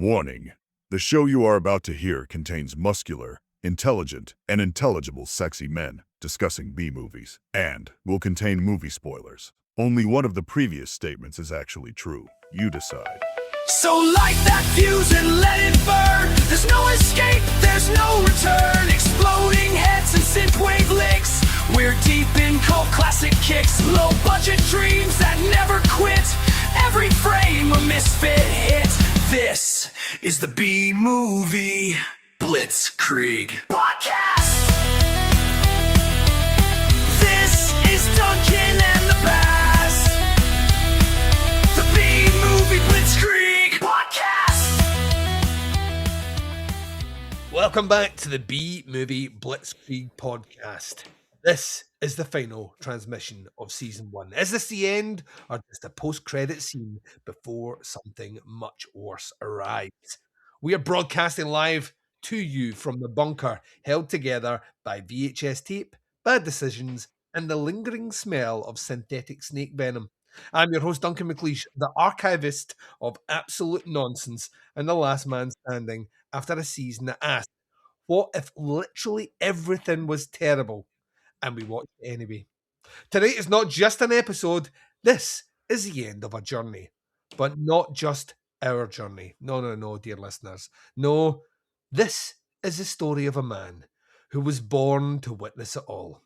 Warning: the show you are about to hear contains muscular, intelligent, and intelligible sexy men discussing B-movies, and will contain movie spoilers. Only one of the previous statements is actually true. You decide. So light that fuse and let it burn. There's no escape, there's no return. Exploding heads and synthwave licks. We're deep in cult classic kicks. Low budget dreams that never quit. Every frame a misfit hit. This is the B-Movie Blitzkrieg Podcast. This is Duncan and the Baz. The B-Movie Blitzkrieg Podcast. Welcome back to the B-Movie Blitzkrieg Podcast. This is the final transmission of Season 1. Is this the end, or just a post-credit scene before something much worse arrives? We are broadcasting live to you from the bunker, held together by VHS tape, bad decisions, and the lingering smell of synthetic snake venom. I'm your host, Duncan McLeish, the archivist of absolute nonsense and the last man standing after a season that asked, what if literally everything was terrible? And we watched it anyway. Tonight is not just an episode. This is the end of a journey. But not just our journey. No, dear listeners. No, this is the story of a man who was born to witness it all.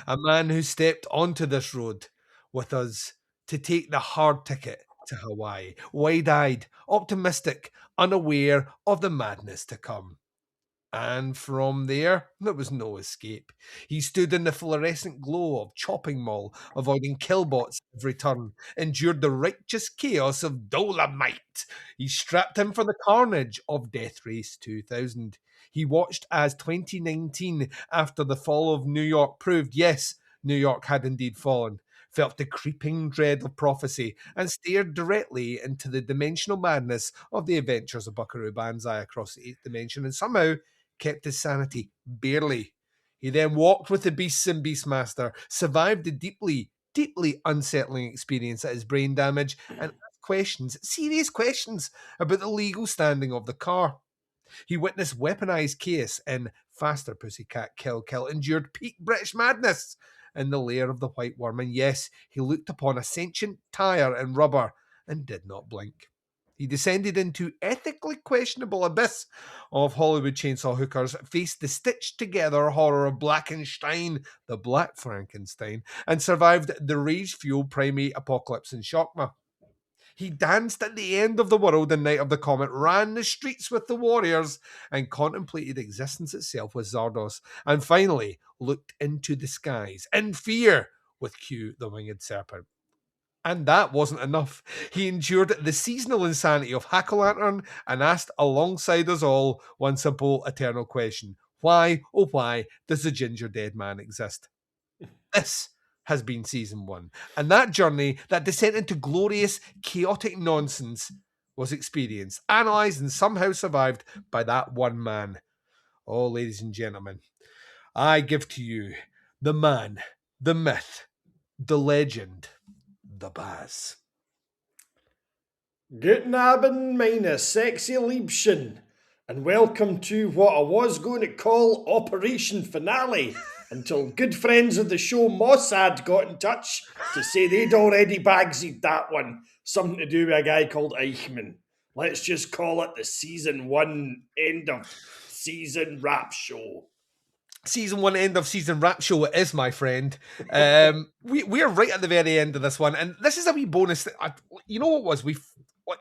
A man who stepped onto this road with us to take the hard ticket to Hawaii. Wide-eyed, optimistic, unaware of the madness to come. And from there was no escape. He stood in the fluorescent glow of Chopping Mall, avoiding killbots every turn, endured the righteous chaos of Dolomite. He strapped in for the carnage of Death Race 2000. He watched as 2019, after the fall of New York proved, yes, New York had indeed fallen, felt the creeping dread of prophecy, and stared directly into the dimensional madness of the adventures of Buckaroo Banzai across the 8th dimension, and somehow kept his sanity, barely. He then walked with the beasts and Beastmaster, survived the deeply unsettling experience that his brain damage, and asked questions, serious questions, about the legal standing of the car. He witnessed weaponized chaos in Faster Pussycat Kill, endured peak British madness in the lair of the White Worm, and yes, he looked upon a sentient tire and rubber and did not blink. He descended into ethically questionable abyss of Hollywood chainsaw hookers, faced the stitched-together horror of Blackenstein, the Black Frankenstein, and survived the rage-fueled primate apocalypse in Shockma. He danced at the end of the world in Night of the Comet, ran the streets with the warriors, and contemplated existence itself with Zardos, and finally looked into the skies in fear with Q, the Winged Serpent. And that wasn't enough. He endured the seasonal insanity of Hack-O-Lantern and asked alongside us all one simple eternal question. Why, oh why, does the Ginger Dead Man exist? This has been Season 1. And that journey, that descent into glorious, chaotic nonsense was experienced, analysed, and somehow survived by that one man. Oh, ladies and gentlemen, I give to you the man, the myth, the legend, the Baz. Guten Abend, meine sexy Liebchen, and welcome to what I was going to call Operation Finale, until good friends of the show Mossad got in touch to say they'd already bagsied that one, something to do with a guy called Eichmann. Let's just call it the Season 1 end of season rap show. Season 1 end of season rap show it is, my friend. We're right at the very end of this one, and this is a wee bonus. You know what it was? We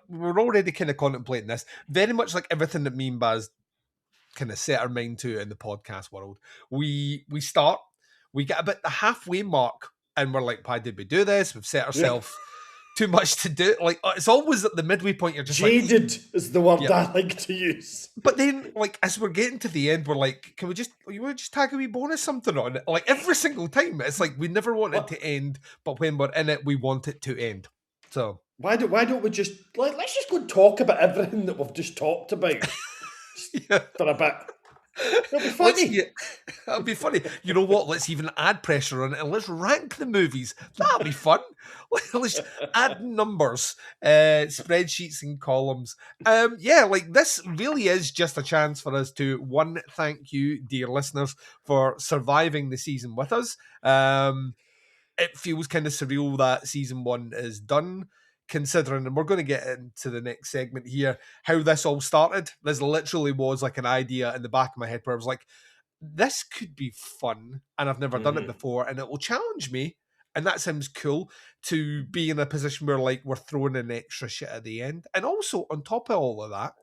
were already kind of contemplating this, very much like everything that me and Baz kind of set our mind to in the podcast world. We start, we get about the halfway mark, and we're like, why did we do this? We've set ourselves too much to do. Like, it's always at the midway point, you're just jaded like, is the word I like to use. But then, like, as we're getting to the end, we're like, you want to just tag a wee bonus something on it? Like, every single time. It's like, we never want it to end, but when we're in it, we want it to end. So why don't we just, let's just go talk about everything that we've just talked about for a bit. It'll be funny. That'll be funny. You know what? Let's even add pressure on it and let's rank the movies. That'll be fun. Let's add numbers, spreadsheets and columns. Yeah, like this really is just a chance for us to, one, thank you, dear listeners, for surviving the season with us. It feels kind of surreal that season 1 is done, considering, and we're going to get into the next segment here, how this all started. This literally was like an idea in the back of my head where I was like, this could be fun, and I've never done it before, and it will challenge me, and that sounds cool, to be in a position where like we're throwing in extra shit at the end. And also, on top of all of that,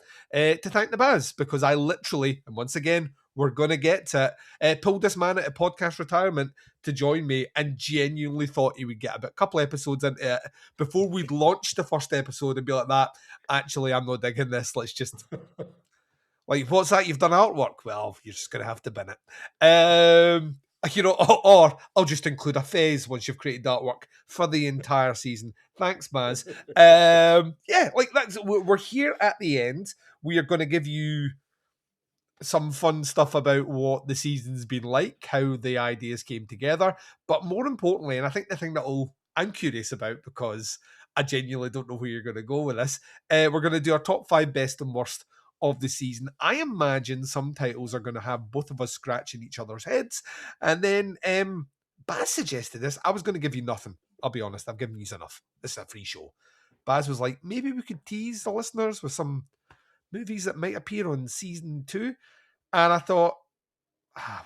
to thank the Baz, because I literally, and once again, we're going to get to it, pulled this man out of podcast retirement to join me, and genuinely thought he would get a couple episodes into it before we'd launched the first episode and be like, that, actually, I'm not digging this, let's just... Like, what's that? You've done artwork? Well, you're just going to have to bin it. You know, or I'll just include a phase once you've created artwork for the entire season. Thanks, Baz. Yeah, like we're here at the end. We are going to give you some fun stuff about what the season's been like, how the ideas came together. But more importantly, and I think the thing that I'm curious about, because I genuinely don't know where you're going to go with this, we're going to do our top 5 best and worst of the season. I imagine some titles are going to have both of us scratching each other's heads. And then Baz suggested this. I was going to give you nothing. I'll be honest. I've given you enough. This is a free show. Baz was like, maybe we could tease the listeners with some movies that might appear on season 2. And I thought,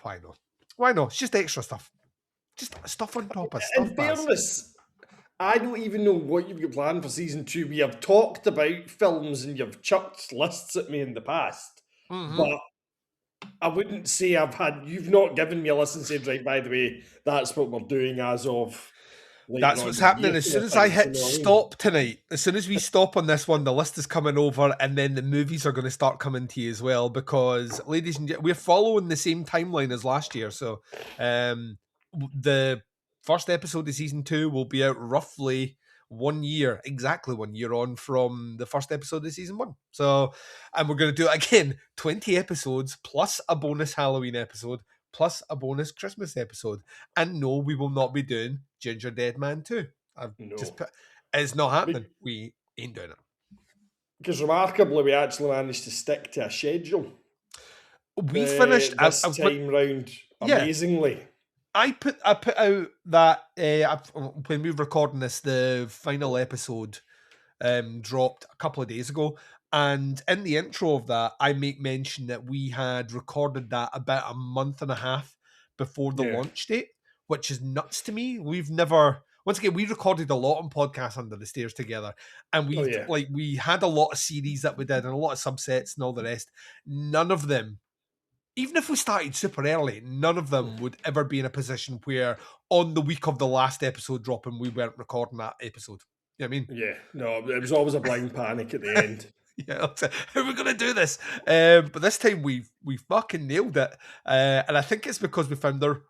why not? Why not? It's just extra stuff. Just stuff on top of stuff. In fairness, I don't even know what you've got planned for season 2. We have talked about films and you've chucked lists at me in the past, but I wouldn't say you've not given me a list and said, right, by the way, that's what we're doing as of... That's what's happening. As soon as I hit stop tonight, as soon as we stop on this one, the list is coming over, and then the movies are going to start coming to you as well, because, ladies and gentlemen, we're following the same timeline as last year. So the first episode of season 2 will be out roughly exactly 1 year on from the first episode of season 1. So, and we're going to do it again, 20 episodes plus a bonus Halloween episode plus a bonus Christmas episode. And no, we will not be doing Ginger Dead Man 2. It's not happening. We ain't doing it. Because remarkably, we actually managed to stick to a schedule. We finished this time round amazingly. Yeah. I put out that when we were recording this, the final episode dropped a couple of days ago, and in the intro of that, I make mention that we had recorded that about a month and a half before the launch date, which is nuts to me. We've never... Once again, we recorded a lot on Podcasts Under the Stairs together, and we had a lot of series that we did and a lot of subsets and all the rest. None of them, even if we started super early, none of them would ever be in a position where on the week of the last episode dropping, we weren't recording that episode. You know what I mean? Yeah, no, it was always a blind panic at the end. Yeah, how are we going to do this? But this time we fucking nailed it, and I think it's because we found our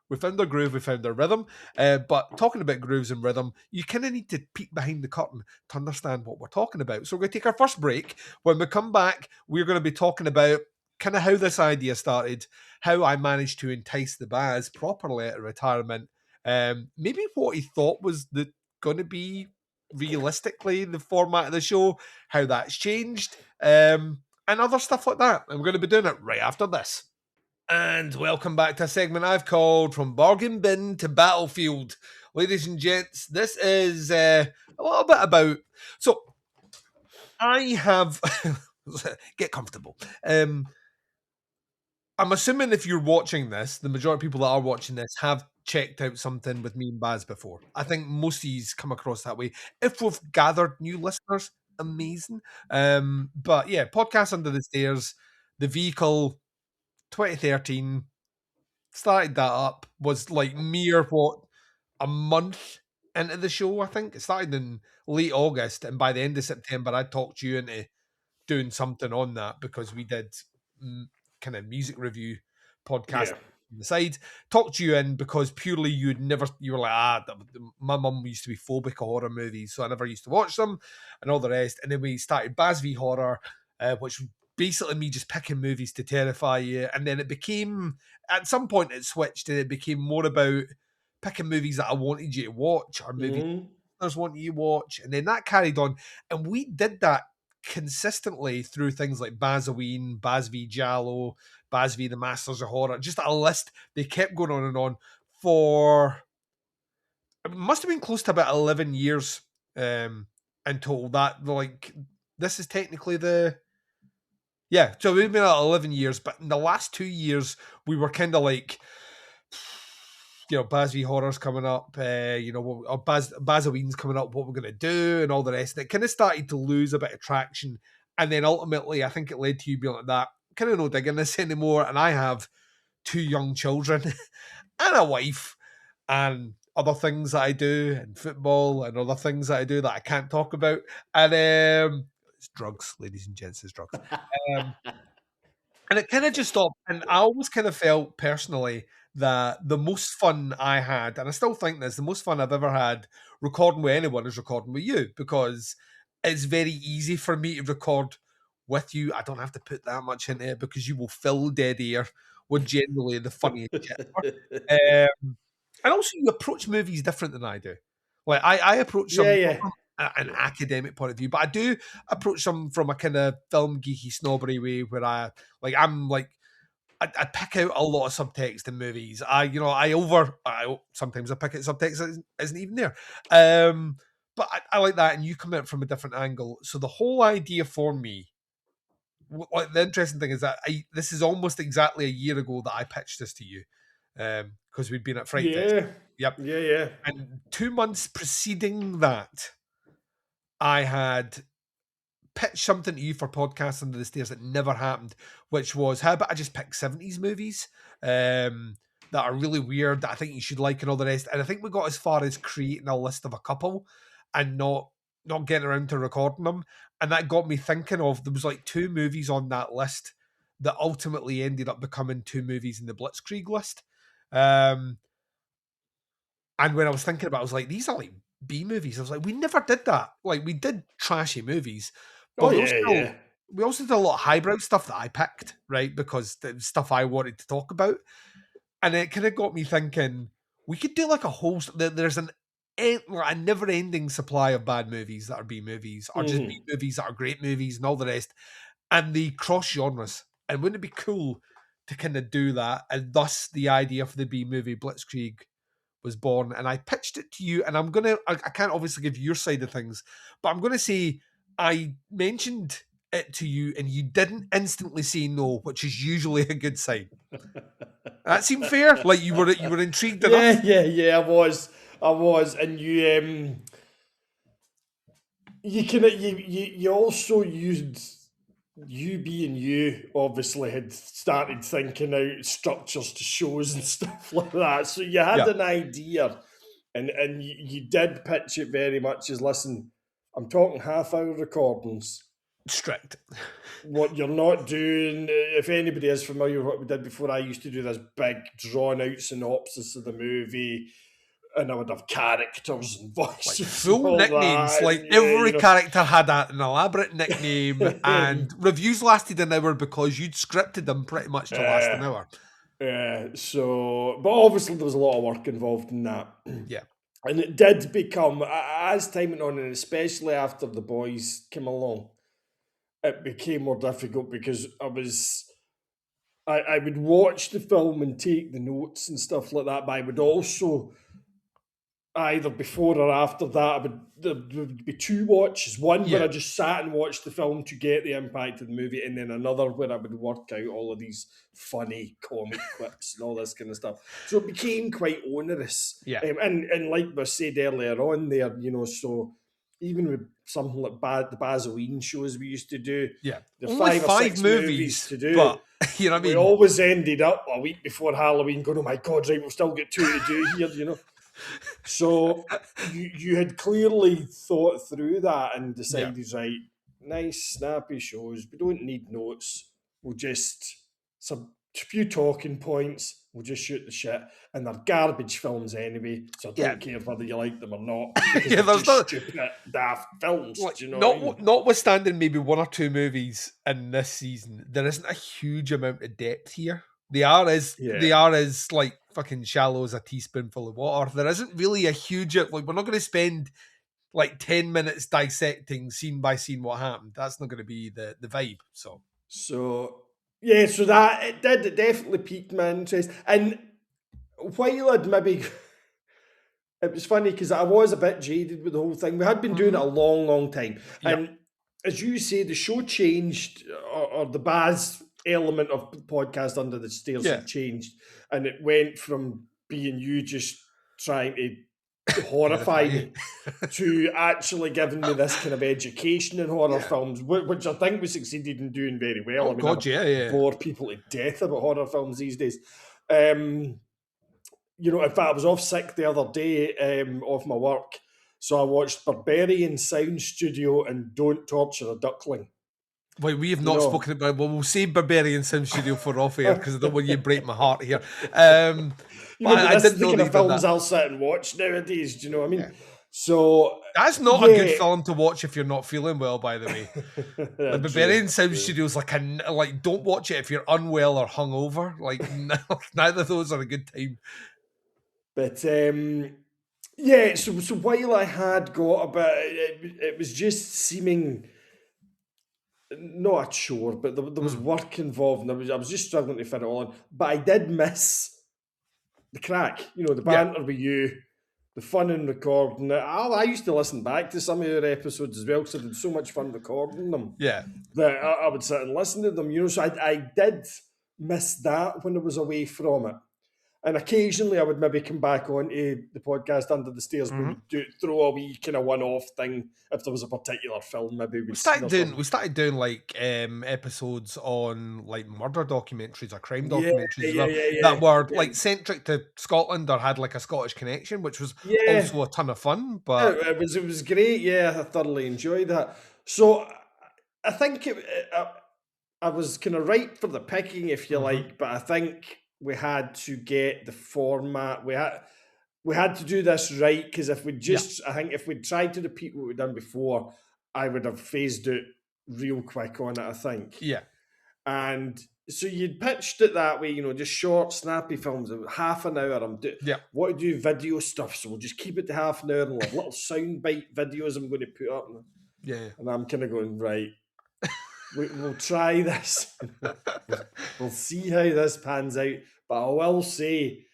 groove, we found our rhythm. But talking about grooves and rhythm, you kind of need to peek behind the curtain to understand what we're talking about. So we're going to take our first break. When we come back, we're going to be talking about kind of how this idea started, how I managed to entice the Baz properly out of retirement, maybe what he thought was going to be realistically the format of the show, how that's changed, and other stuff like that. And we're going to be doing it right after this. And welcome back to a segment I've called From Bargain Bin to Battlefield. Ladies and gents, this is a little bit about... So, I have... Get comfortable. I'm assuming if you're watching this, the majority of people that are watching this have checked out something with me and Baz before. I think most of these come across that way. If we've gathered new listeners, amazing. But yeah, Podcast Under the Stairs, the vehicle, 2013, started that up, was like a month into the show, I think. It started in late August, and by the end of September, I talked you into doing something on that because we did... kind of music review podcast on the side. Talked you in because purely you were like, my mum used to be phobic of horror movies, so I never used to watch them and all the rest. And then we started Baz v Horror, which basically me just picking movies to terrify you. And then it became, at some point it switched and it became more about picking movies that I wanted you to watch or movies others wanted you to watch. And then that carried on. And we did that consistently through things like Bazoween, Baz v Giallo, Baz v the Masters of Horror, just a list. They kept going on and on for, it must have been close to about 11 years in total. That, like, this is technically the, yeah, so we've been at 11 years, but in the last 2 years, we were kind of like, you know, Baz v Horror's coming up, you know, or Bazoween's coming up, what we're going to do, and all the rest. And it kind of started to lose a bit of traction. And then ultimately, I think it led to you being like that, kind of no digging this anymore. And I have 2 young children and a wife and other things that I do, and football and other things that I do that I can't talk about. And it's drugs, ladies and gents, it's drugs. And it kind of just stopped. And I always kind of felt personally that the most fun I had, and I still think this, the most fun I've ever had recording with anyone is recording with you, because it's very easy for me to record with you. I don't have to put that much into it because you will fill dead air with generally the funniest shit ever. And also, you approach movies different than I do. Like, I approach them from an academic point of view, but I do approach them from a kind of film geeky snobbery way where I pick out a lot of subtext in movies. Sometimes I pick out subtext that isn't even there. But I like that, and you come at it from a different angle. So the whole idea for me, the interesting thing is that this is almost exactly a year ago that I pitched this to you, because we'd been at Fright Fest. Yep. Yeah. And 2 months preceding that, I had pitched something to you for Podcast Under the Stairs that never happened, which was, how about I just pick 70s movies that are really weird, that I think you should like, and all the rest. And I think we got as far as creating a list of a couple and not getting around to recording them. And that got me thinking of, there was like 2 movies on that list that ultimately ended up becoming 2 movies in the Blitzkrieg list. And when I was thinking about it, I was like, these are like B movies. I was like, we never did that. Like, we did trashy movies, but we also did a lot of highbrow stuff that I picked, right? Because the stuff I wanted to talk about. And it kind of got me thinking, we could do like a whole, there's a never-ending supply of bad movies that are B movies, or just B movies that are great movies and all the rest. And they cross genres. And wouldn't it be cool to kind of do that? And thus the idea for the B-Movie Blitzkrieg was born. And I pitched it to you, and I can't obviously give your side of things, but I'm going to say I mentioned it to you and you didn't instantly say no, which is usually a good sign. That seemed fair? Like you were intrigued enough? Yeah, I was. And you also used, you being you, obviously had started thinking out structures to shows and stuff like that. So you had an idea, and you did pitch it very much as, listen, I'm talking half-hour recordings. Strict. What you're not doing, if anybody is familiar with what we did before, I used to do this big drawn-out synopsis of the movie, and I would have characters and voices, like full nicknames. Every character had an elaborate nickname, and reviews lasted an hour because you'd scripted them pretty much to last an hour. But obviously there was a lot of work involved in that. Yeah. And it did become, as time went on, and especially after the boys came along, it became more difficult because I would watch the film and take the notes and stuff like that, but I would also, either before or after that, there would be 2 watches. One where I just sat and watched the film to get the impact of the movie, and then another where I would work out all of these funny comic clips and all this kind of stuff. So it became quite onerous. Yeah. And like I said earlier on there, so even with something like the Bazoween shows we used to do, there's only 5 or 6 movies to do. But you know what I mean? We always ended up a week before Halloween going, oh my God, right, we've still got 2 to do here, So you had clearly thought through that and decided, right, nice, snappy shows. We don't need notes. We'll just few talking points. We'll just shoot the shit, and they're garbage films anyway. So I don't care whether you like them or not. Because Yeah, they're there's just stupid, daft films. like, Do you know what I mean? notwithstanding maybe one or two movies in this season, there isn't a huge amount of depth here. They are as like fucking shallow as a teaspoonful of water. There isn't really a huge like we're not going to spend like 10 minutes dissecting scene by scene what happened. That's not going to be the vibe. So Yeah, so that it definitely piqued my interest. And while I'd maybe it was funny because I was a bit jaded with the whole thing. We had been doing it a long, long time. Yep. And as you say, the show changed, or the Baz element of the podcast Under the Stairs had changed. And it went from being you just trying to horrify me to actually giving me this kind of education in horror films, which I think we succeeded in doing very well. Oh, God, I bore people to death about horror films these days. You know, in fact, I was off sick the other day off my work, so I watched Barbarian Sound Studio and Don't Torture a Duckling. Wait, we have not spoken about. Well, we'll save Barbarian Sound Studio for off air because I don't want you to break my heart here. This is the kind of films I'll sit and watch nowadays. Do you know what I mean? Yeah. So that's not a good film to watch if you're not feeling well. By the way, the Barbarian Sound Studio is like don't watch it if you're unwell or hungover. Like neither of those are a good time. But so while I had got a bit, it was just seeming not a chore, but there was work involved, and I was just struggling to fit it all in. But I did miss the crack, you know, the banter with you, the fun in recording it. I used to listen back to some of your episodes as well because I did so much fun recording them. Yeah, that I would sit and listen to them, you know. So I did miss that when I was away from it. And occasionally I would maybe come back onto the podcast Under the Stairs, but we'd throw a wee kind of one-off thing if there was a particular film. Maybe we started doing like episodes on like murder documentaries or crime documentaries that were like centric to Scotland or had like a Scottish connection, which was also a ton of fun. But it was great. Yeah, I thoroughly enjoyed that. So I think I was kind of ripe for the picking, if you like, but I think we had to get the format. We had to do this right, because if we I think if we tried to repeat what we'd done before, I would have phased out real quick on it, I think. Yeah. And so you'd pitched it that way, you know, just short, snappy films, half an hour. Want to do video stuff, so we'll just keep it to half an hour and we'll have little soundbite videos I'm going to put up. And I'm kind of going, right, we'll try this. We'll see how this pans out. But I will say,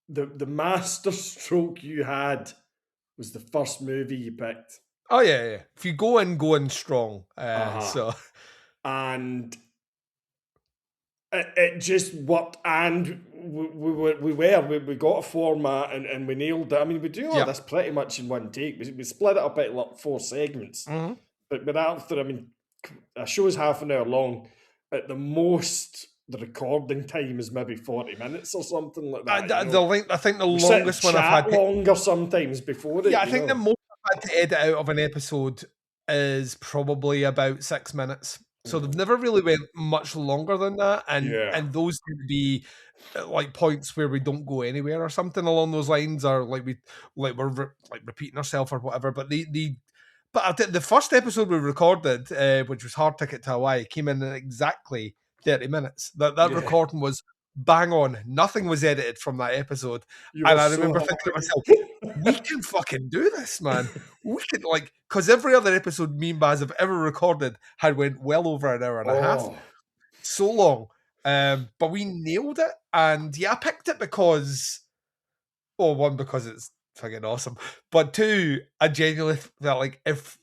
the master stroke you had was the first movie you picked. Oh yeah. If you go in strong, so and it just worked, and we got a format and we nailed it. I mean, we do all this pretty much in one take. We split it up into like 4 segments, but after, I mean, a show's half an hour long. At the most, the recording time is maybe 40 minutes or something like that. I think the longest one I've had longer sometimes before it. Yeah, I think the most I've had to edit out of an episode is probably about 6 minutes. So they've never really went much longer than that, and those tend to be like points where we don't go anywhere or something along those lines, or we're repeating ourselves or whatever. But the first episode we recorded, which was Hard Ticket to Hawaii, came in at exactly 30 minutes. That recording was bang on. Nothing was edited from that episode. And I remember thinking to myself, we can fucking do this, man. We can, because every other episode me and Baz have ever recorded had went well over an hour and a half. So long. But we nailed it. And I picked it because, one, because it's fucking awesome. But 2, I genuinely felt like if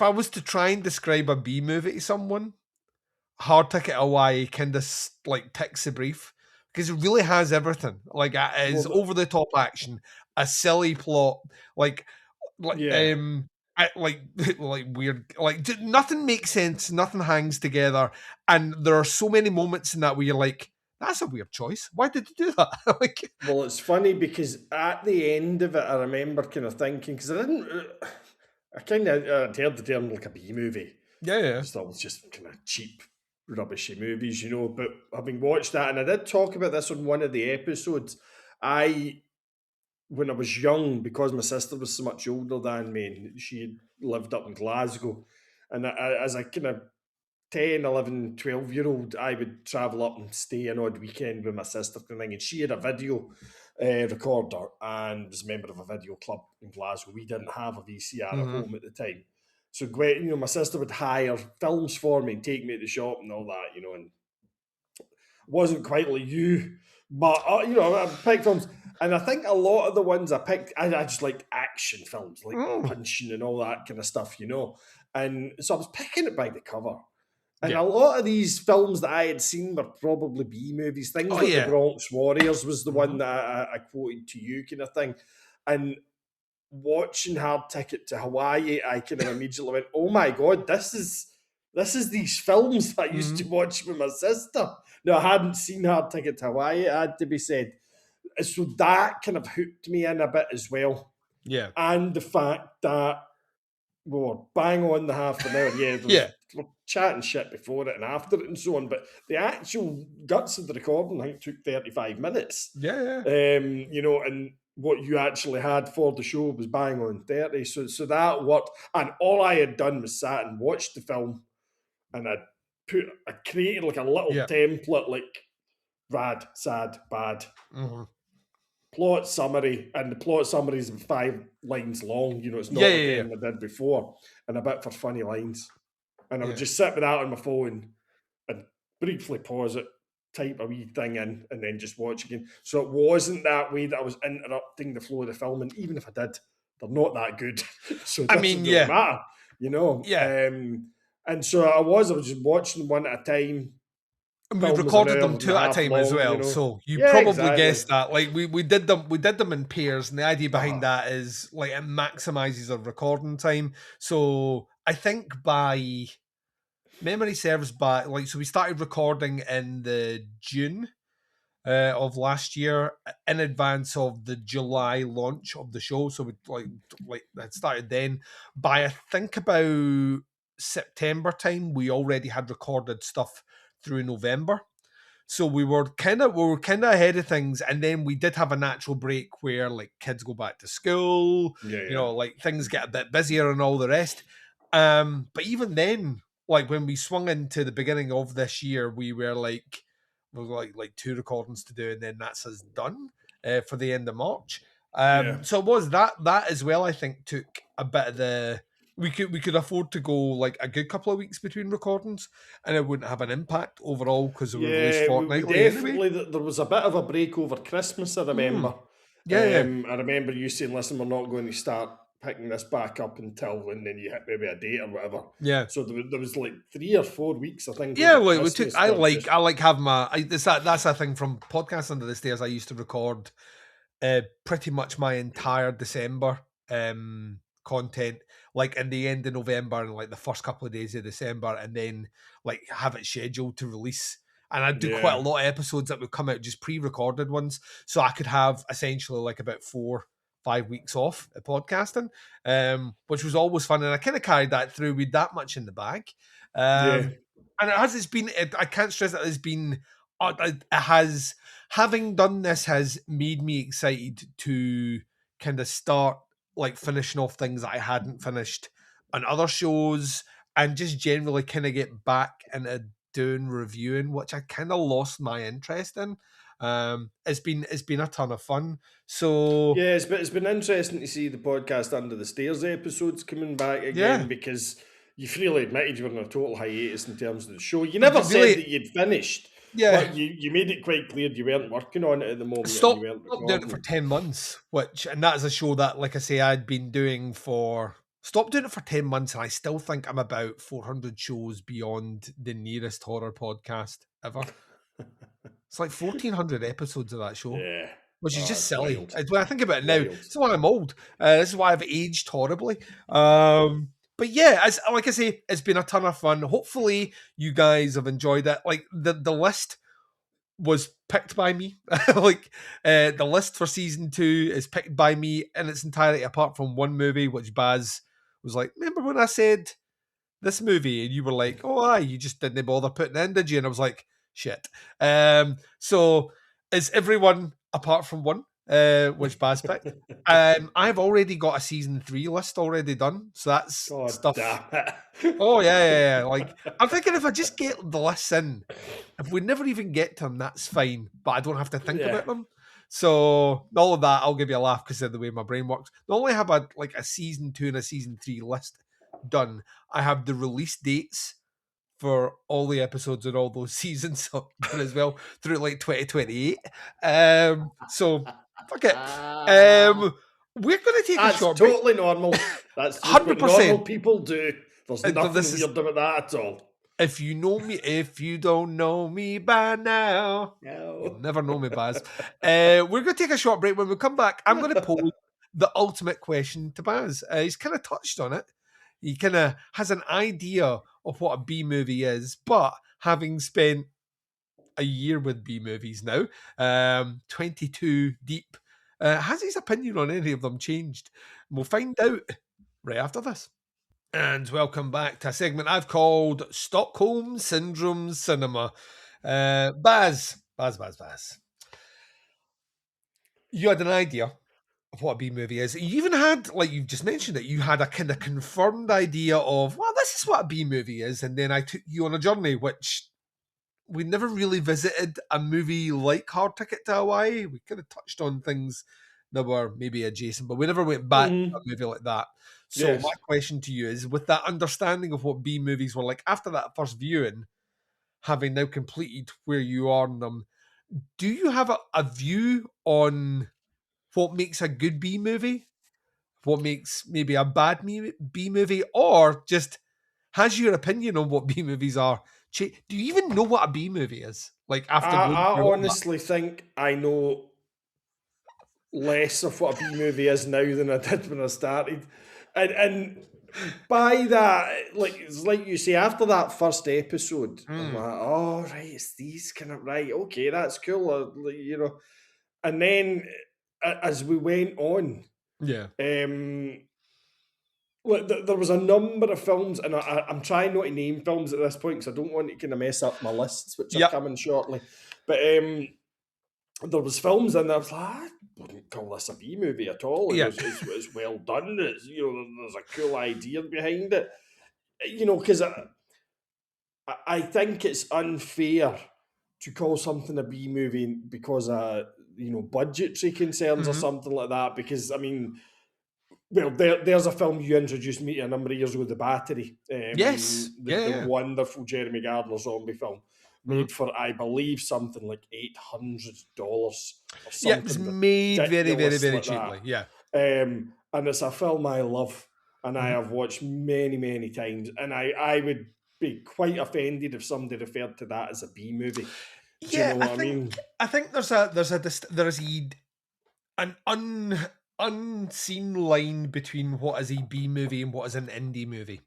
I was to try and describe a B movie to someone, Hard Ticket Hawaii kind of ticks the brief, because it really has everything. Like, it is over the top action, a silly plot, weird, nothing makes sense, nothing hangs together, and there are so many moments in that where you're like, that's a weird choice. Why did you do that? Well, it's funny because at the end of it, I remember kind of thinking, because I'd heard the term like a B movie. Yeah. I thought it was just kind of cheap rubbishy movies, but having watched that, and I did talk about this on one of the episodes, when I was young, because my sister was so much older than me, and she had lived up in Glasgow, and as a kind of 10, 11, 12-year-old, I would travel up and stay an odd weekend with my sister kind of thing. And she had a video recorder and was a member of a video club in Glasgow. We didn't have a VCR at home at the time. So, my sister would hire films for me and take me to the shop and all that, and wasn't quite like you, but, I picked films. And I think a lot of the ones I picked, I just liked action films, like punching and all that kind of stuff, And so I was picking it by the cover. And a lot of these films that I had seen were probably B movies. Things like The Bronx Warriors was the one that I quoted to you, kind of thing. And watching Hard Ticket to Hawaii, I kind of immediately went, "Oh my god, this is these films that I used to watch with my sister." No, I hadn't seen Hard Ticket to Hawaii, it had to be said. So that kind of hooked me in a bit as well. Yeah. And the fact that we were bang on the half an hour. We're chatting shit before it and after it and so on, but the actual guts of the recording, I think, took 35 minutes. And what you actually had for the show was bang on 30. So that worked. And all I had done was sat and watched the film, and I created like a little template, like rad, sad, bad. Plot summary, and the plot summary is 5 lines long. It's not like anything I did before, and a bit for funny lines. And I would just sit with that on my phone and briefly pause it, type a wee thing in, and then just watch again. So it wasn't that way that I was interrupting the flow of the film. And even if I did, they're not that good. So it doesn't matter, And so I was just watching one at a time. And we recorded them 2 at a time as well, so you probably guessed that. Like we did them in pairs, and the idea behind that is like it maximizes our recording time. So I think by memory serves so we started recording in the June of last year in advance of the July launch of the show. So we like that started then. By I think about September time, we already had recorded stuff through November. So we were kind of ahead of things, and then we did have a natural break where like kids go back to school, like things get a bit busier and all the rest. But even then, like when we swung into the beginning of this year, we were like 2 recordings to do, and then that's us done for the end of March. So it was that as well, I think, took a bit of the. We could afford to go like a good couple of weeks between recordings, and it wouldn't have an impact overall because we released fortnightly. Definitely, there was a bit of a break over Christmas. I remember. I remember you saying, "Listen, we're not going to start picking this back up until," and then you hit maybe a date or whatever. Yeah. So there was like 3 or 4 weeks, I think. Yeah, well, I like having that's a thing from Podcast Under the Stairs. I used to record pretty much my entire December content, like in the end of November and like the first couple of days of December, and then like have it scheduled to release. And I'd do quite a lot of episodes that would come out just pre-recorded ones, so I could have essentially like about 4-5 weeks off at podcasting, which was always fun. And I kind of carried that through with that much in the bag. And I can't stress that having done this has made me excited to kind of start like finishing off things that I hadn't finished on other shows, and just generally kind of get back into doing reviewing, which I kind of lost my interest in. It's been a ton of fun. So yeah, it's been interesting to see the Podcast Under the Stairs episodes coming back again, because you freely admitted you were in a total hiatus in terms of the show. You never said that you'd finished. Yeah, but you made it quite clear you weren't working on it at the moment. Stopped doing it for 10 months, and that is a show that, like I say, I'd been doing stopped doing it for 10 months, and I still think I'm about 400 shows beyond the nearest horror podcast ever. It's like 1,400 episodes of that show, which is just silly. When I think about it now, it's why I'm old. This is why I've aged horribly. But yeah, like I say, it's been a ton of fun. Hopefully you guys have enjoyed it. Like the list was picked by me. The list for season 2 is picked by me in its entirety, apart from one movie, which Baz was like, remember when I said this movie, and you were like, "Oh, aye, you just didn't bother putting in, did you?" And I was like, "Shit." So is everyone apart from one, which Baz picked? I've already got a season 3 list already done, so that's God stuff. damn it. Oh yeah. Like I'm thinking, if I just get the lists in, if we never even get to them, that's fine. But I don't have to think Yeah. about them. So all of that, I'll give you a laugh because of the way my brain works. Not only have I like a season 2 and a season 3 list done, I have the release dates for all the episodes and all those seasons done as well through like 2028. So fuck it. We're going to take a That's short break. totally normal. That's just what 100%. normal people do. There's nothing this is- weird about that at all. If you know me, if you don't know me by now, No. you'll never know me, Baz. We're going to take a short break. When we come back, I'm going to pose the ultimate question to Baz. He's kind of touched on it. He kind of has an idea of what a B movie is, but having spent a year with B movies now, 22 deep, has his opinion on any of them changed? We'll find out right after this. And welcome back to a segment I've called Stockholm Syndrome Cinema. Baz. You had an idea of what a B movie is. You even had, like you've just mentioned it, you had a kind of confirmed idea of, well, this is what a B movie is. And then I took you on a journey, which we never really visited a movie like Hard Ticket to Hawaii. We kind of touched on things that were maybe adjacent, but we never went back to a movie like that. So Yes. my question to you is, with that understanding of what B movies were like after that first viewing, having now completed where you are in them, do you have a view on what makes a good B movie? What makes maybe a bad B movie? Or just has your opinion on what B movies are? Do you even know what a B movie is? Like after going I through all that? honestly think I know less of what a B movie is now than I did when I started. And by that, like it's like you say, after that first episode, I'm like, oh right, it's these kind of right, okay, that's cool, you know. And then as we went on, Yeah. like there was a number of films, and I'm trying not to name films at this point because I don't want to kind of mess up my lists, which Yep. are coming shortly. But there was films in there. I was like, I wouldn't call this a B movie at all. Yeah. It's well done. It's, you know, there's a cool idea behind it. You know, because I think it's unfair to call something a B movie because of, you know, budgetary concerns or something like that. Because I mean, well, there's a film you introduced me to a number of years ago, The Battery. Yes. The wonderful Jeremy Gardner zombie film. Made for, I believe, something like $800 or something. Yeah, it was made very, very, ridiculous very like cheaply. that. Yeah. And it's a film I love and I have watched many, many times. And I would be quite offended if somebody referred to that as a B movie. Do you know what I mean? I think there is an unseen line between what is a B movie and what is an indie movie.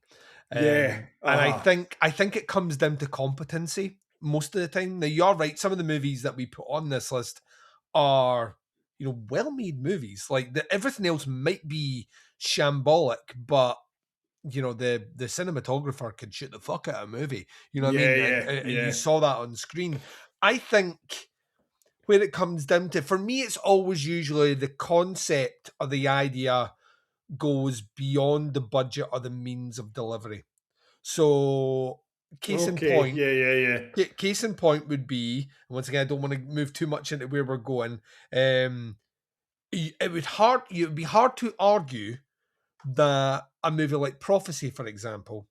Yeah. And I think it comes down to competency most of the time. Now you're right, some of the movies that we put on this list are, you know, well-made movies. Like everything else might be shambolic, but you know, the cinematographer can shoot the fuck out of a movie. You know what I mean? And you saw that on screen. I think when it comes down to, for me, it's always usually the concept or the idea goes beyond the budget or the means of delivery. So, case in point, case in point would be, and once again, I don't want to move too much into where we're going. It would be hard to argue that a movie like Prophecy, for example,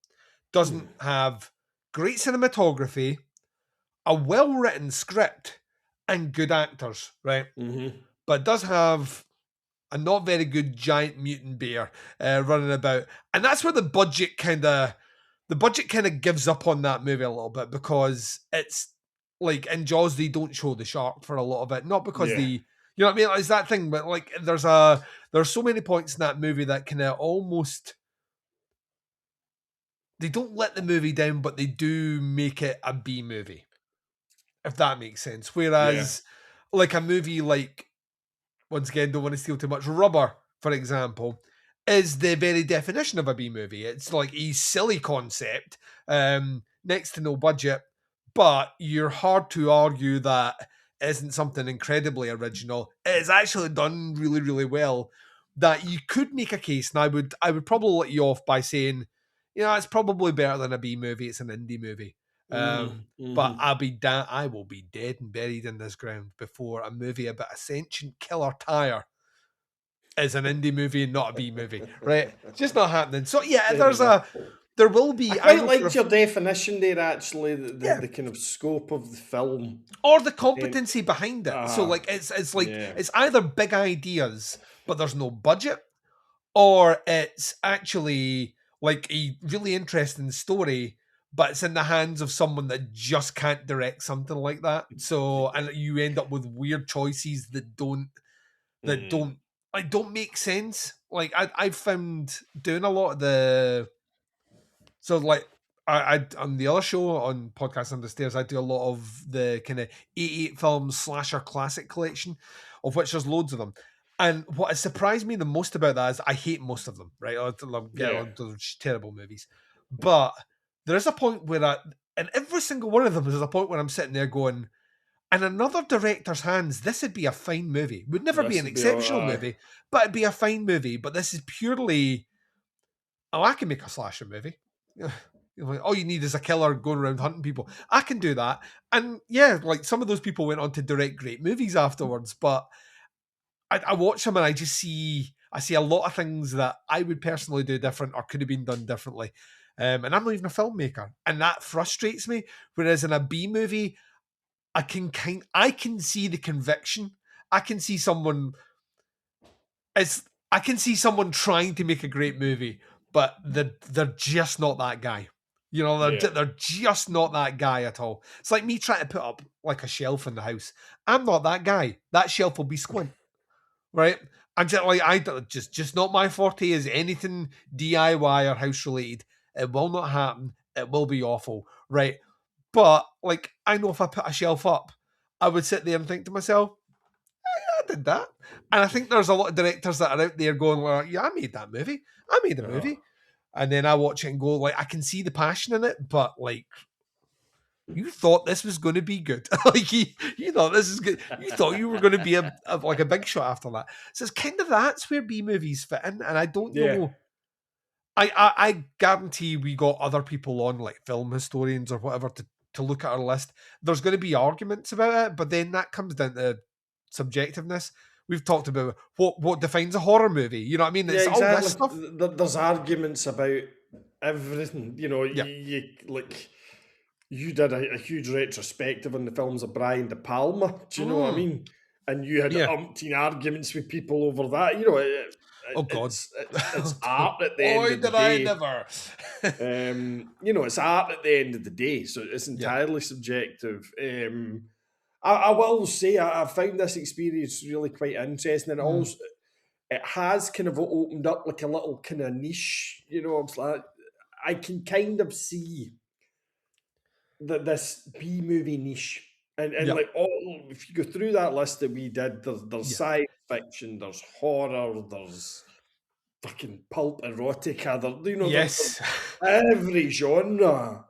doesn't have great cinematography, a well-written script, and good actors, right? But it does have a not very good giant mutant bear running about, and that's where the budget kind of gives up on that movie a little bit, because it's like in Jaws they don't show the shark for a lot of it, not because you know what I mean? It's that thing, but like there's so many points in that movie that kind of almost, they don't let the movie down, but they do make it a B movie, if that makes sense. Whereas like a movie like, once again, don't want to steal too much, Rubber, for example, is the very definition of a B movie. It's like a silly concept, next to no budget, but you're hard to argue that it isn't something incredibly original. It is actually done really, really well. That you could make a case, and I would probably let you off by saying, it's probably better than a B movie. It's an indie movie. But I will be dead and buried in this ground before a movie about a sentient killer tire is an indie movie and not a B movie, right? It's just not happening. So yeah, there will be. I quite liked your definition there, actually, the kind of scope of the film or the competency behind it. So like it's like it's either big ideas but there's no budget, or it's actually like a really interesting story, but it's in the hands of someone that just can't direct something like that. So and you end up with weird choices that don't make sense. Like I've found doing a lot of the like I on the other show on Podcast Under Stairs, I do a lot of the kind of 88 films slasher classic collection, of which there's loads of them. And what has surprised me the most about that is I hate most of them, right? They're terrible movies. But there is a point where and every single one of them is a point where I'm sitting there going, in another director's hands, this would be a fine movie. It would never be an exceptional movie, but it'd be a fine movie. But this is purely, I can make a slasher movie. All you need is a killer going around hunting people. I can do that. And yeah, like some of those people went on to direct great movies afterwards, but I watch them and I see a lot of things that I would personally do different or could have been done differently. And I'm not even a filmmaker. And that frustrates me. Whereas in a B movie, I can see the conviction. I can see someone trying to make a great movie, but they're just not that guy. They're just not that guy at all. It's like me trying to put up like a shelf in the house. I'm not that guy. That shelf will be squint, right? I'm just like just not my forte. Is anything DIY or house related? It will not happen. It will be awful, right? But like I know if I put a shelf up, I would sit there and think to myself, I did that. And I think there's a lot of directors that are out there going, well, yeah, I made that movie. I made a movie. And then I watch it and go, like, I can see the passion in it, but like, you thought this was going to be good. Like, you thought this is good. You thought you were going to be a big shot after that. So it's kind of that's where B movies fit in. And I don't know. I guarantee we got other people on, like film historians or whatever, to look at our list. There's going to be arguments about it, but then that comes down to subjectiveness. We've talked about what defines a horror movie. You know what I mean? It's all this stuff. There's arguments about everything. You did a huge retrospective on the films of Brian De Palma. Do you know what I mean? And you had umpteen arguments with people over that. It's art at the end of the day. I never. It's art at the end of the day, so it's entirely subjective. I will say I found this experience really quite interesting, and also it has kind of opened up like a little kind of niche. It's like I can kind of see that this B movie niche. And like if you go through that list that we did, there's science fiction, there's horror, there's fucking pulp erotica, there's every genre,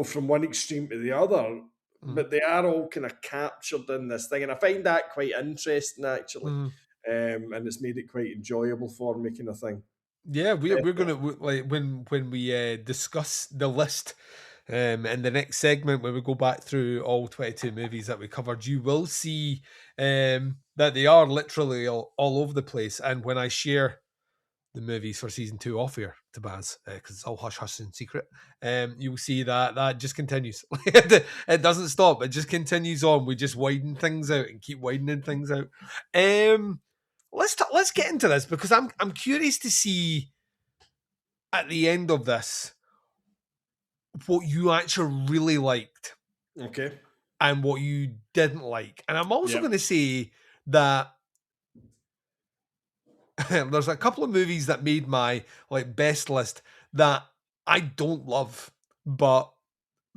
from one extreme to the other, but they are all kind of captured in this thing, and I find that quite interesting actually, and it's made it quite enjoyable for me, kind of thing. Yeah, we're gonna like when we discuss the list. In the next segment, when we go back through all 22 movies that we covered, you will see that they are literally all over the place. And when I share the movies for season 2 off here to Baz, because it's all hush and secret, you'll see that just continues. It doesn't stop. It just continues on. We just widen things out and keep widening things out. Let's get into this, because I'm curious to see at the end of this what you actually really liked, and what you didn't like. And I'm also going to say that there's a couple of movies that made my like best list that I don't love, but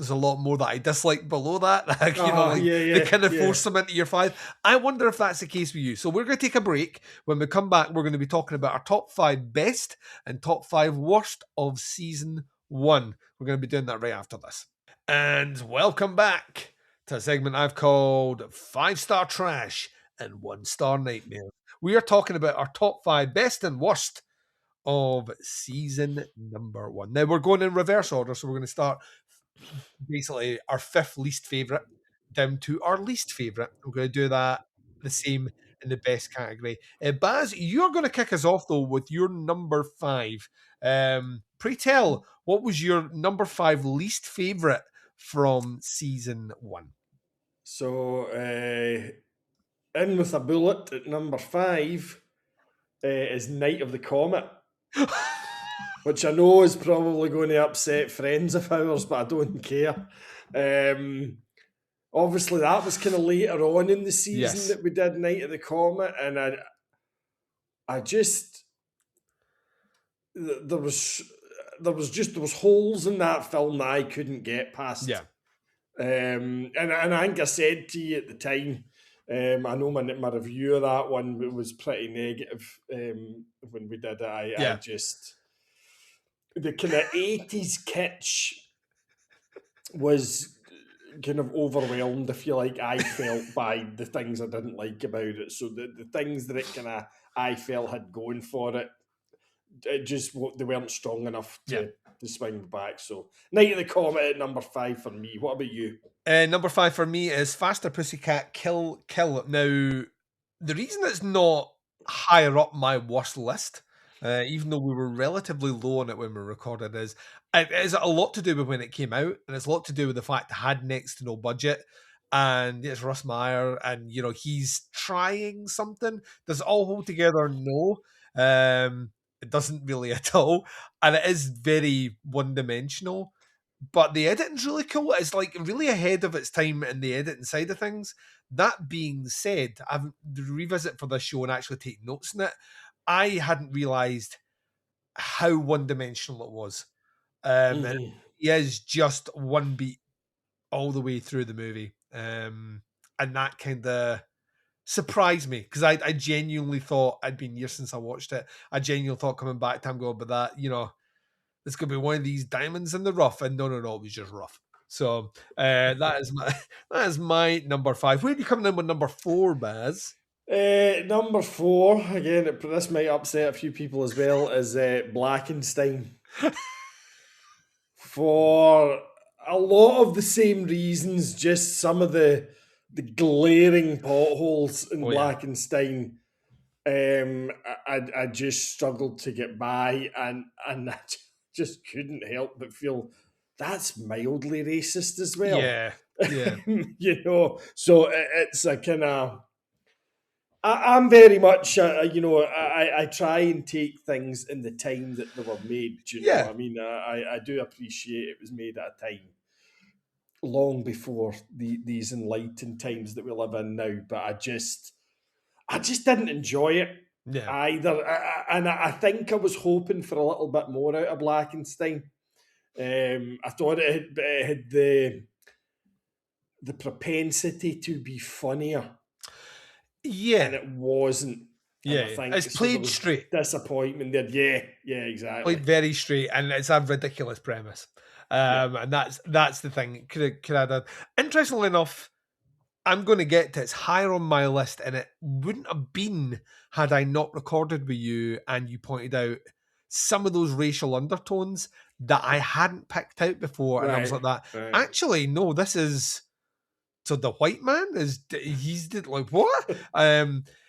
there's a lot more that I dislike below that. Like, yeah, they kind of yeah. force them into your 5. I wonder if that's the case with you. So we're going to take a break. When we come back, we're going to be talking about our top 5 best and top 5 worst of season 1. We're going to be doing that right after this. And welcome back to a segment I've called 5-Star Trash and 1-Star Nightmare. We are talking about our top 5 best and worst of season number 1. Now we're going in reverse order, so we're going to start basically our 5th least favourite down to our least favourite. We're going to do that the same in the best category. Baz, you're going to kick us off though with your number 5. Pray tell, what was your number 5 least favourite from season 1? So, in with a bullet at number 5 is Night of the Comet, which I know is probably going to upset friends of ours, but I don't care. Obviously, that was kind of later on in the season that we did Night of the Comet, and I just there was holes in that film that I couldn't get past. Yeah. And I think I said to you at the time, I know my review of that one was pretty negative when we did it. I just, the kind of 80s kitsch was kind of overwhelmed, if you like, I felt, by the things I didn't like about it. So the things that it kind of, I felt had going for it, they weren't strong enough to swing back. So Night of the Comet at number 5 for me. What about you? Number 5 for me is Faster Pussycat Kill. Now, the reason it's not higher up my worst list, even though we were relatively low on it when we recorded, is it is a lot to do with when it came out, and it's a lot to do with the fact it had next to no budget. And it's Russ Meyer, and he's trying something. Does it all hold together? No. It doesn't really at all, and it is very one-dimensional. But the editing's really cool. It's like really ahead of its time in the editing side of things. That being said, I've revisit for this show and actually take notes in it. I hadn't realised how one-dimensional it was. And he is just one beat all the way through the movie. And that kind of surprised me, because I genuinely thought, I'd been years since I watched it, I genuinely thought coming back to him going, but that, it's going to be one of these diamonds in the rough, and no, it was just rough. So that is my number 5. Where are you coming in with number 4, Baz? Number 4, again, this might upset a few people as well, is Blackenstein. For a lot of the same reasons, just some of the glaring potholes in Blackenstein. I just struggled to get by, and I just couldn't help but feel that's mildly racist as well. Yeah. So it's a kind of, I'm very much, I try and take things in the time that they were made. Do you know? I mean, I do appreciate it was made at a time long before these enlightened times that we live in now, but I just didn't enjoy it either. And I think I was hoping for a little bit more out of Blackenstein. I thought it had the propensity to be funnier. Yeah. And it wasn't. Yeah. It's played straight. Disappointment there. Yeah, exactly. Played very straight, and it's a ridiculous premise. And that's the thing. Could I done. Interestingly enough, I'm going to get to it's higher on my list, and it wouldn't have been had I not recorded with you and you pointed out some of those racial undertones that I hadn't picked out before, and I was like that. Right. Actually, no, this is. So the white man he's like what?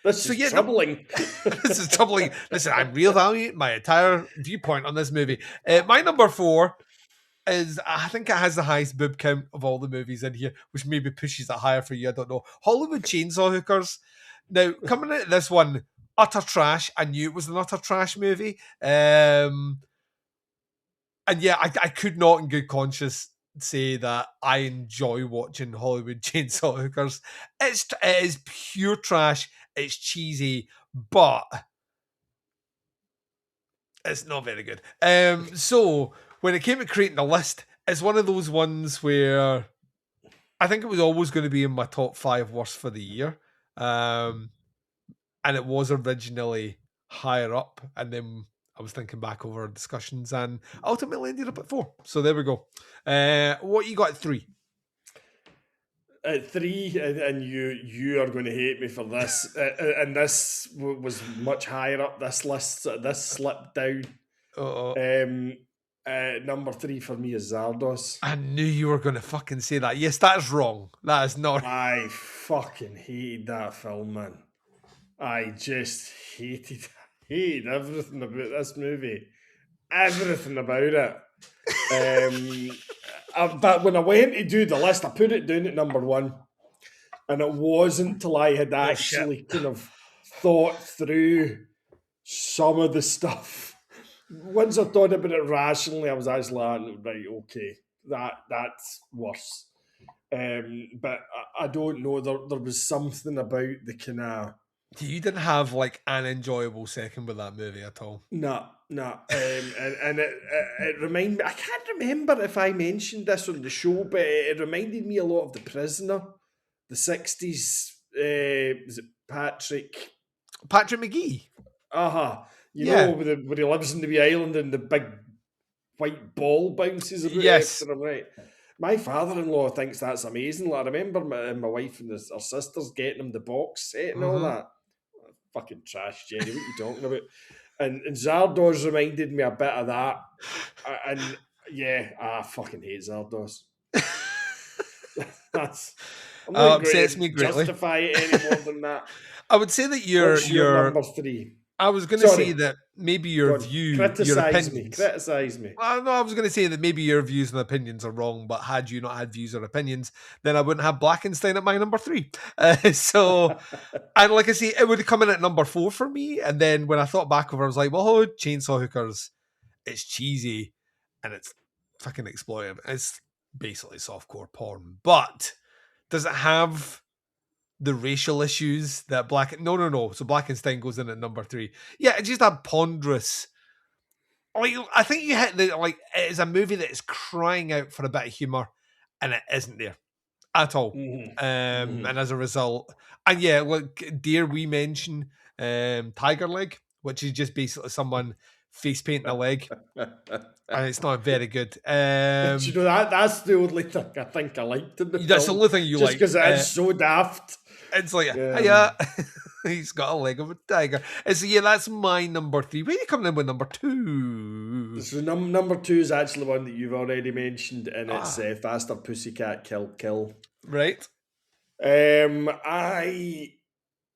This is troubling. This is troubling. Listen, I'm reevaluating my entire viewpoint on this movie. My number 4 is, I think it has the highest boob count of all the movies in here, which maybe pushes it higher for you. I don't know. Hollywood Chainsaw Hookers. Now, coming at this one, utter trash. I knew it was an utter trash movie. And yeah, I could not in good conscience say that I enjoy watching Hollywood Chainsaw Hookers. It is pure trash. It's cheesy, but it's not very good. So when it came to creating a list, it's one of those ones where I think it was always going to be in my top 5 worst for the year. And it was originally higher up. And then I was thinking back over our discussions and ultimately ended up at 4. So there we go. What you got at 3? At 3, and you are going to hate me for this, and this was much higher up this list. So this slipped down. Number 3 for me is Zardos. I knew you were going to fucking say that. Yes, that is wrong. That is not. I fucking hated that film, man. I just hated everything about this movie. Everything about it. But when I went to do the list, I put it down at number 1. And it wasn't till I had actually kind of thought through some of the stuff. Once I thought about it rationally, I was actually like, right, okay, that's worse. But I don't know, there was something about the kind of... You didn't have like an enjoyable second with that movie at all. No. And it reminded me, I can't remember if I mentioned this on the show, but it reminded me a lot of The Prisoner, the 60s. Was it Patrick McGee? You know, where he lives in the wee island and the big white ball bounces about. Yes. Right. My father-in-law thinks that's amazing. Like, I remember my wife and her sisters getting him the box set and all that. Fucking trash, Jenny. What are you talking about? And Zardoz reminded me a bit of that. And yeah, I fucking hate Zardoz. I'm not upsets me greatly. Justify it any more than that. I would say that you're number 3. I was going to say that maybe your view, your opinions. Criticize me. Well, no, I was going to say that maybe your views and opinions are wrong, but had you not had views or opinions, then I wouldn't have Blackenstein at my number 3. And like I say, it would have come in at number 4 for me. And then when I thought back over, I was like, well, Chainsaw Hookers, it's cheesy and it's fucking exploitive. It's basically softcore porn, but does it have the racial issues that No. So Blackenstein goes in at number 3. Yeah, it's just a ponderous. Like, I think you hit the it is a movie that is crying out for a bit of humor, and it isn't there at all. And as a result, and yeah, look, dare we mention Tiger Leg, which is just basically someone face painting a leg, and it's not very good. Do you know that's the only thing I think I liked in the film. That's the only thing you like, just because it is so daft. It's like, yeah, he's got a leg of a tiger. And so, yeah, that's my number 3. Where are you coming in with number 2? So number 2 is actually one that you've already mentioned, and it's Faster Pussycat Kill. Right.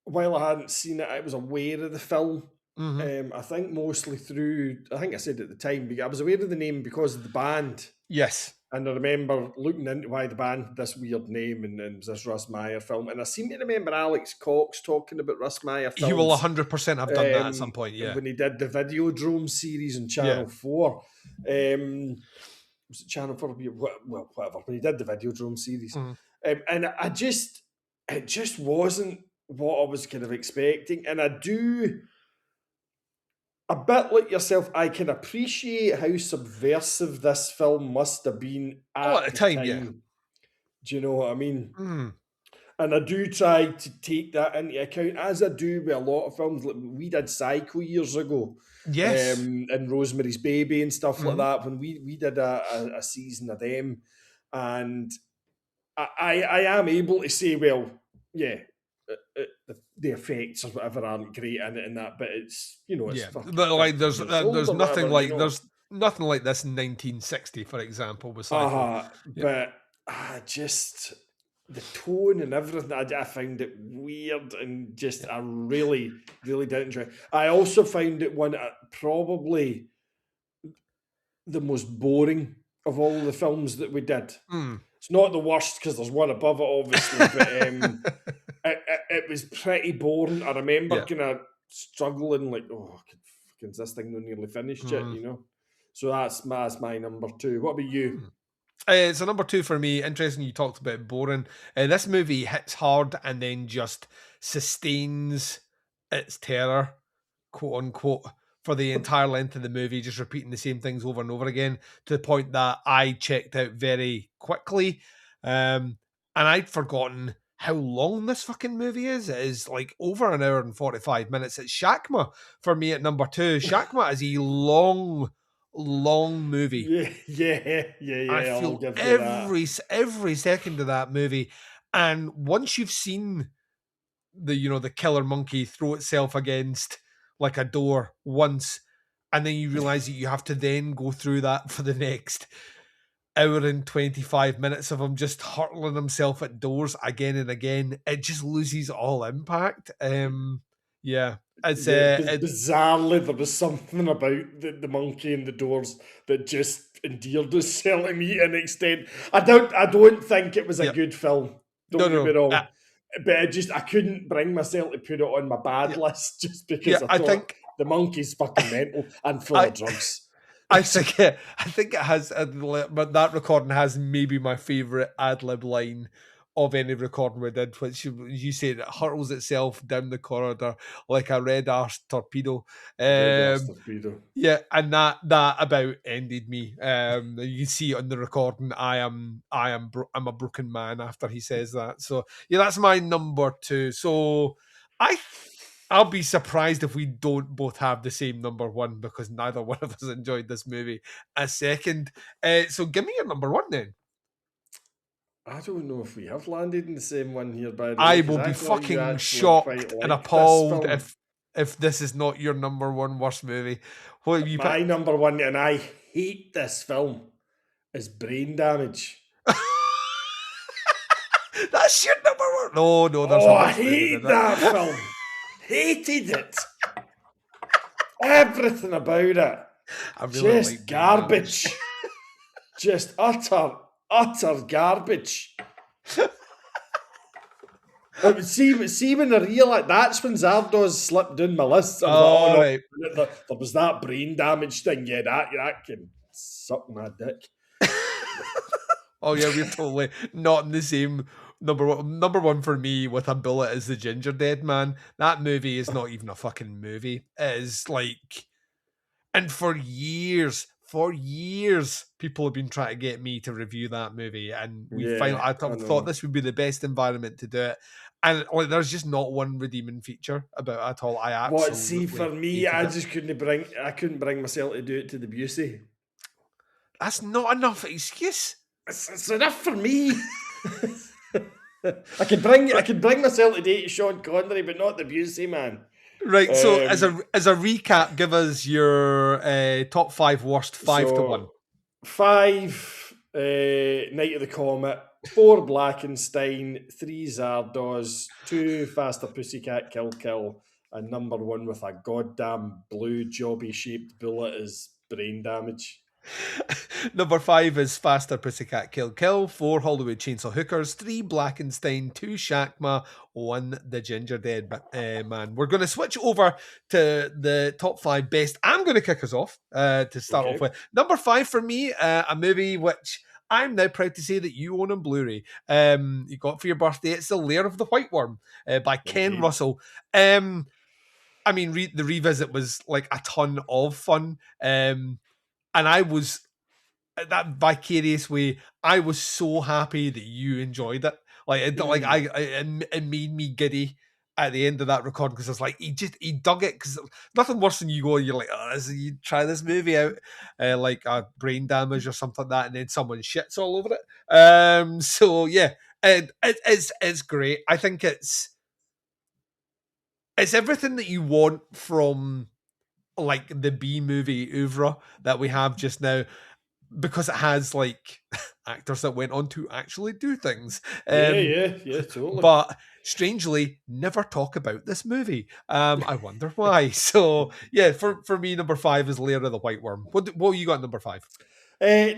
While I hadn't seen it, I was aware of the film. I think mostly through, I think I said at the time, I was aware of the name because of the band. Yes. And I remember looking into why the band had this weird name and it was this Russ Meyer film. And I seem to remember Alex Cox talking about Russ Meyer films. He will 100% have done that at some point, yeah. When he did the Videodrome series on Channel 4. Was it Channel 4? Well, whatever. When he did the Videodrome series. And it just wasn't what I was kind of expecting. And I do... A bit like yourself, I can appreciate how subversive this film must have been at the time. Yeah. Do you know what I mean? And I do try to take that into account, as I do with a lot of films. Like we did Psycho years ago. Yes. And Rosemary's Baby and stuff like that, when we did a season of them. And I am able to say, well, yeah, the effects or whatever aren't great in it and that, but it's, you know, it's fucking... But like there's nothing whatever, like, you know? there's nothing like this in 1960, for example, with Psycho. But just the tone and everything, I found it weird and just I really, really didn't enjoy it. I also found it probably the most boring of all the films that we did. It's not the worst because there's one above it, obviously, but it was pretty boring. I remember kind of struggling, like, is this thing not nearly finished yet, you know? So that's my number 2. What about you? It's a number 2 for me. Interesting you talked about boring. This movie hits hard and then just sustains its terror, quote unquote, for the entire length of the movie, just repeating the same things over and over again, to the point that I checked out very quickly. And I'd forgotten how long this fucking movie is. It is like over an hour and 45 minutes. It's Shakma for me at number 2. Shakma is a long movie. Yeah. I I'll feel give you that. every second of that movie. And once you've seen the killer monkey throw itself against like a door once, and then you realize that you have to then go through that for the next hour and 25 minutes of him just hurtling himself at doors again and again, it just loses all impact. Bizarrely, there was something about the monkey and the doors that just endeared itself to me to an extent. I don't think it was a good film. Don't get me wrong. But I couldn't bring myself to put it on my bad list just because I thought the monkey's fucking mental and full of drugs. I think it has, but that recording has maybe my favourite ad-lib line of any recording we did, which you say it hurtles itself down the corridor like a red-arse torpedo. Yeah, and that about ended me. You see it on the recording. I'm a broken man after he says that. So yeah, that's my number 2. So I'll be surprised if we don't both have the same number 1, because neither one of us enjoyed this movie a second. So give me your number 1 then. I don't know if we have landed in the same one here, by the way. I will be fucking shocked and appalled if this is not your number 1 worst movie. What have you My number 1, and I hate this film, is Brain Damage. That's your number 1? No, there's I hate that film. Hated it. Everything about it. I really just garbage. Just utter garbage. See when I realised, that's when Zardoz slipped down my list. Right. There was that Brain Damage thing. Yeah, that can suck my dick. Oh yeah, we're totally not in the same number 1. Number 1 for me with a bullet is The Ginger Dead Man. That movie is not even a fucking movie. It is like, and for years, people have been trying to get me to review that movie, and I thought this would be the best environment to do it. And like, there's just not one redeeming feature about it at all. I absolutely for me, I just couldn't bring myself to do it to the Busey. That's not enough excuse. It's enough for me. I could bring myself to date Sean Connery, but not the Busey, man. Right. So as a recap, give us your top 5 worst 5 to 1. 5 Night of the Comet, 4 Blackenstein, 3 Zardoz, 2 Faster Pussycat Kill, and number 1 with a goddamn blue jobby shaped bullet is Brain Damage. Number 5 is Faster Pussycat Kill, 4 Hollywood Chainsaw Hookers, 3 Blackenstein, 2 Shakma, 1 The Ginger Dead Man. We're going to switch over to the top 5 best. I'm going to kick us off to start off with. Number 5 for me, a movie which I'm now proud to say that you own on Blu-ray. You got for your birthday. It's The Lair of the White Worm by Ken Russell. I mean, the revisit was like a ton of fun. And I was, that vicarious way, I was so happy that you enjoyed it. Like, it made me giddy at the end of that recording, because I was like, he dug it, because nothing worse than you go and you're like, you try this movie out, like a Brain Damage or something like that, and then someone shits all over it. So yeah, it's great. I think it's everything that you want from like the B-movie oeuvre that we have just now, because it has like actors that went on to actually do things. Yeah, totally. But strangely, never talk about this movie. I wonder why. So yeah, for me, number 5 is Lair of the White Worm. What you got number 5?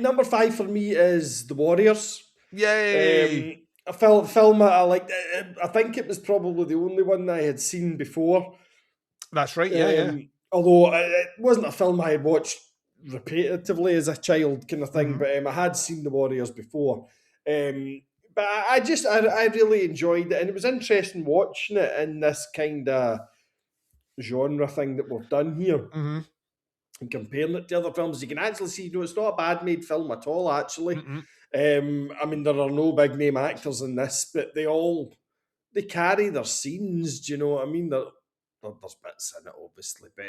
Number 5 for me is The Warriors. Yay! A film I liked. I think it was probably the only one that I had seen before. That's right. Yeah. Although it wasn't a film I had watched repetitively as a child, kind of thing, but I had seen The Warriors before. But I really enjoyed it, and it was interesting watching it in this kind of genre thing that we've done here. and comparing it to other films, you can actually see, it's not a bad made film at all, actually. Mm-mm. I mean, there are no big name actors in this, but they carry their scenes, do you know what I mean? There's bits in it, obviously, but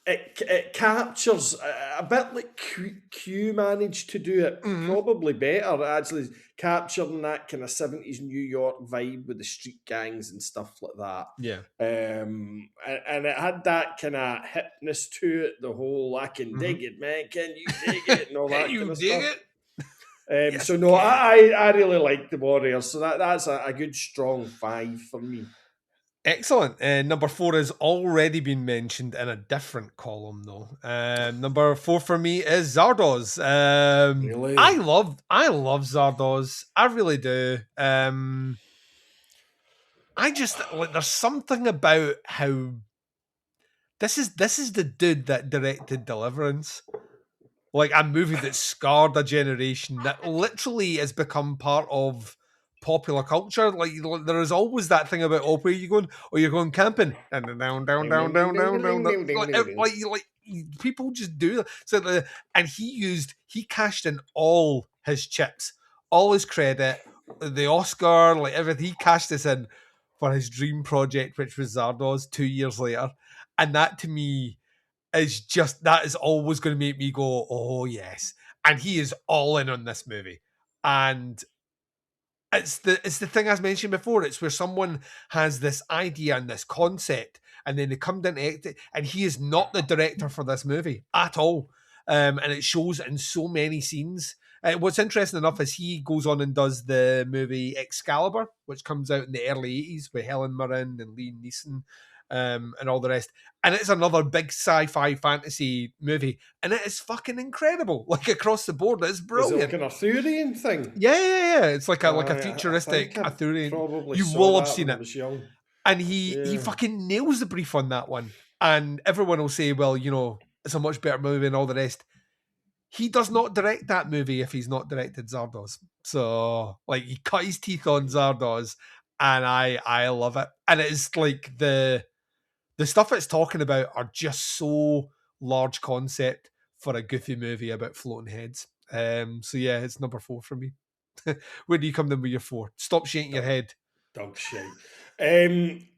it captures a bit like Q managed to do it, probably better, actually, capturing that kind of 70s New York vibe with the street gangs and stuff like that. Yeah. And it had that kind of hipness to it, the whole "I can dig it, man, can you dig it?" and all that Can you kind of dig stuff. it? Yes, So no, can. I really like the Warriors. So that's a good strong 5 for me. Excellent. Number 4 has already been mentioned in a different column, though. Number 4 for me is Zardoz. Really? I love Zardoz. I really do. I just like, there's something about how this is the dude that directed Deliverance. Like a movie that scarred a generation, that literally has become part of popular culture. Like there is always that thing about opera. You're going camping, and down. Like people just do that. So and he cashed in all his chips, all his credit, the Oscar, like everything. He cashed this in for his dream project, which was Zardoz 2 years later, and that to me is just, that is always going to make me go, oh yes. And he is all in on this movie. And it's the thing I mentioned before. It's where someone has this idea and this concept, and then they come down to act it, and he is not the director for this movie at all. And it shows in so many scenes. What's interesting enough is he goes on and does the movie Excalibur, which comes out in the early 80s with Helen Mirren and Liam Neeson. And all the rest. And it's another big sci-fi fantasy movie. And it is fucking incredible. Like across the board, it's brilliant. Is it like an Arthurian thing? Yeah. It's like a futuristic Arthurian. You will have seen it. And he fucking nails the brief on that one. And everyone will say, well, it's a much better movie and all the rest. He does not direct that movie if he's not directed Zardoz. So, like, he cut his teeth on Zardoz, and I love it. And it is like the stuff it's talking about are just so large concept for a goofy movie about floating heads. So yeah, it's number 4 for me. Where do you come in with your 4? Stop shaking your head. Dog shite.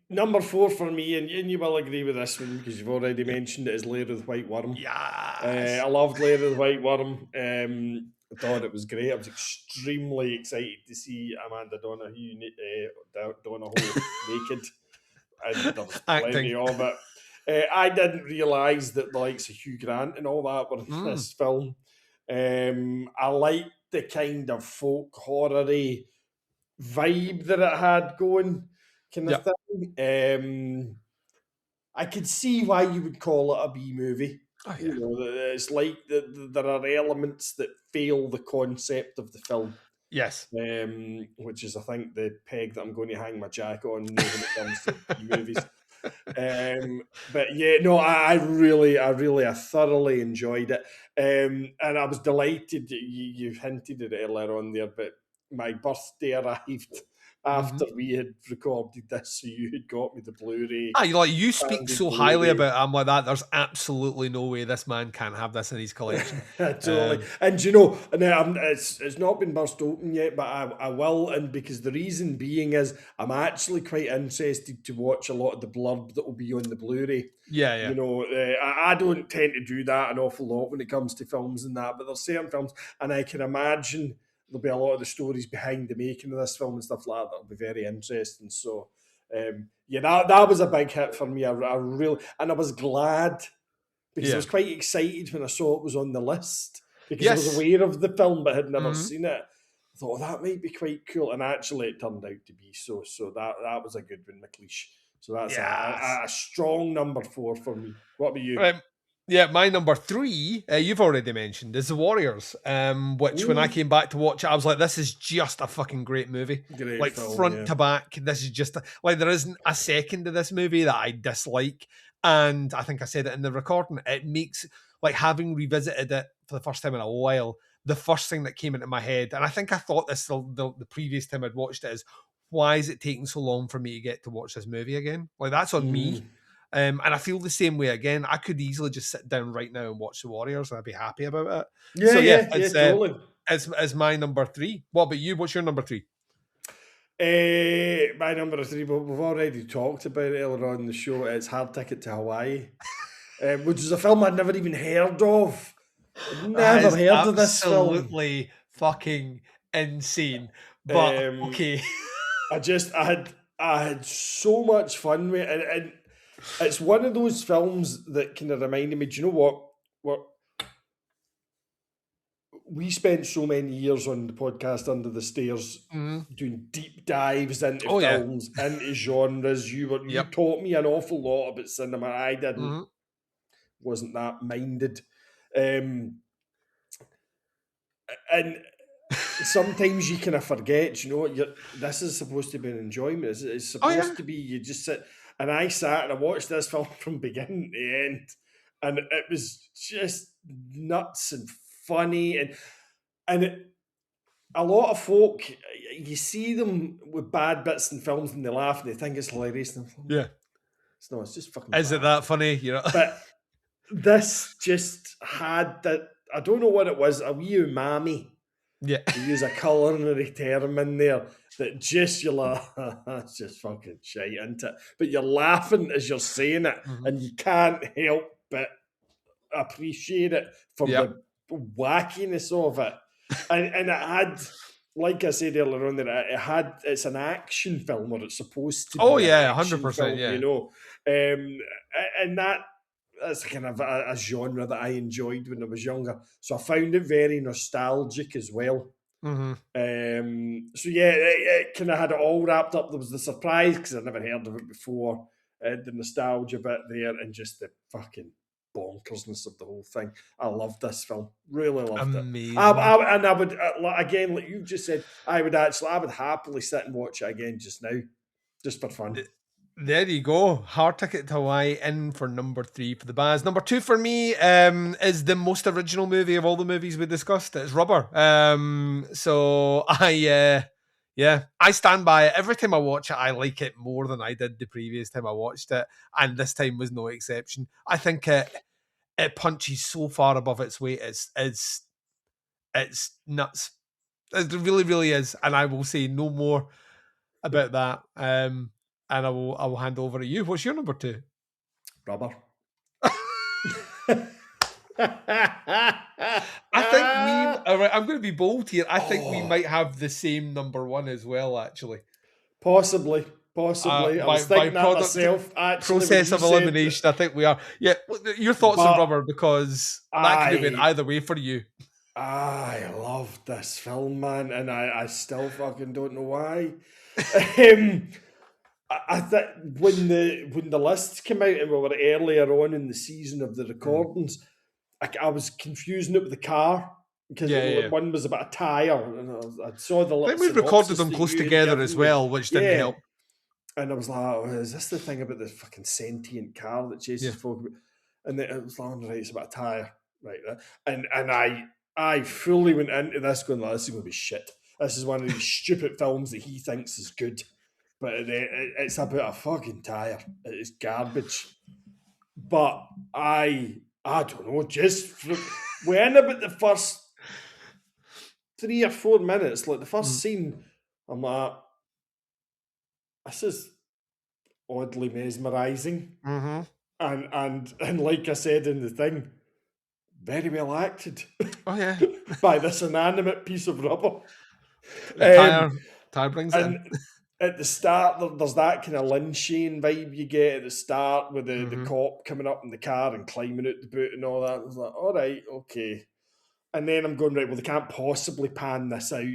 Number 4 for me, and you will agree with this one because you've already mentioned it, is Lair of the White Worm. Yes. I loved Lair of the White Worm. I thought it was great. I was extremely excited to see Amanda Donoghue naked. And there was plenty of it. I didn't realise that the likes of Hugh Grant and all that were in this film. I liked the kind of folk horror-y vibe that it had going, kind of thing. I could see why you would call it a B movie. Oh, yeah. It's like there are elements that fail the concept of the film. Yes. Which is, I think, the peg that I'm going to hang my jack on when it comes to movies. But yeah, no, I thoroughly enjoyed it. And I was delighted that you hinted at it earlier on there, but my birthday arrived after we had recorded this, so you had got me the Blu-ray. You speak so highly about him like that. There's absolutely no way this man can't have this in his collection. Totally. And it's not been burst open yet, but I will. And because the reason being is I'm actually quite interested to watch a lot of the blurb that will be on the Blu-ray. Yeah. I don't tend to do that an awful lot when it comes to films and that, but there's certain films, and I can imagine there'll be a lot of the stories behind the making of this film and stuff like that that'll be very interesting. So, that was a big hit for me. I was glad because I was quite excited when I saw it was on the list because I was aware of the film but had never seen it. I thought, that might be quite cool, and actually it turned out to be so. So that was a good one, McLeish. So that's a strong number 4 for me. What about you? Yeah, my number 3, you've already mentioned, is The Warriors, which when I came back to watch it, I was like, this is just a fucking great movie. Great film, front to back, this is just, there isn't a second of this movie that I dislike. And I think I said it in the recording, it makes, having revisited it for the first time in a while, the first thing that came into my head, and I think I thought this the previous time I'd watched it, is, why is it taking so long for me to get to watch this movie again? Like, that's on me. And I feel the same way again. I could easily just sit down right now and watch The Warriors and I'd be happy about it. Yeah, it's, totally. It's my number 3. What about you? What's your number 3? My number 3, but we've already talked about it earlier on in the show. It's Hard Ticket to Hawaii, which is a film I'd never even heard of. Never heard of this film. Absolutely fucking insane. But okay. I had so much fun with it, and it's one of those films that kind of reminded me. Do you know what? We spent so many years on the podcast Under the Stairs doing deep dives into films, into genres. You taught me an awful lot about cinema. I didn't. Wasn't that minded. And sometimes you kind of forget, you know, this is supposed to be an enjoyment. It's supposed to be, you just sit. And I sat and I watched this film from beginning to end. And it was just nuts and funny. And a lot of folk, you see them with bad bits in films and they laugh and they think it's hilarious. Yeah. It's just fucking Is bad. it that funny? You know? But this just had that, I don't know what it was, a wee umami. Yeah. To use a culinary term in there, that just, you're like, that's just fucking shite, isn't it? But you're laughing as you're saying it, and you can't help but appreciate it for the wackiness of it. And it had, like I said earlier on, that it's an action film, or it's supposed to be. Oh, yeah, an action 100%, film, yeah. You know, and that's kind of a genre that I enjoyed when I was younger. So I found it very nostalgic as well. So yeah, it kind of had it all wrapped up. There was the surprise because I'd never heard of it before, the nostalgia bit there, and just the fucking bonkersness of the whole thing. I loved this film. Really loved Amazing. it. And I would, again, like you just said, I would happily sit and watch it again just now, just for fun. There you go. Hard Ticket to Hawaii in for number 3 for the Baz. Number 2 for me is the most original movie of all the movies we discussed. It's Rubber. So I stand by it. Every time I watch it, I like it more than I did the previous time I watched it, and this time was no exception. I think it punches so far above its weight. It's nuts. It really, really is, and I will say no more about that. And I will hand over to you. What's your number 2? Rubber. I think I'm going to be bold here. I think we might have the same number 1 as well, actually. Possibly. I was thinking that myself. Actually, process of elimination, I think we are. Yeah, your thoughts on Rubber, because that could have been either way for you. I loved this film, man, and I still fucking don't know why. I think when the lists came out and we were earlier on in the season of the recordings, I was confusing it with the car, because one was about a tyre, and I saw the. I think we recorded them close together as well, which didn't help. And I was like, oh, is this the thing about the fucking sentient car that chases folk? And then it was like, right, it's about a tyre, right? And I fully went into this going, this is going to be shit. This is one of these stupid films that he thinks is good. But it's about a fucking tyre. It's garbage. But I don't know, we're in about the first 3 or 4 minutes, like the first scene, I'm like, this is oddly mesmerising. And like I said in the thing, very well acted. Oh, yeah. By this inanimate piece of rubber. Tyre brings it in. At the start, there's that kind of Lynn Shane vibe you get at the start with the cop coming up in the car and climbing out the boot and all that. I was like, all right, okay. And then I'm going, right, well, they can't possibly pan this out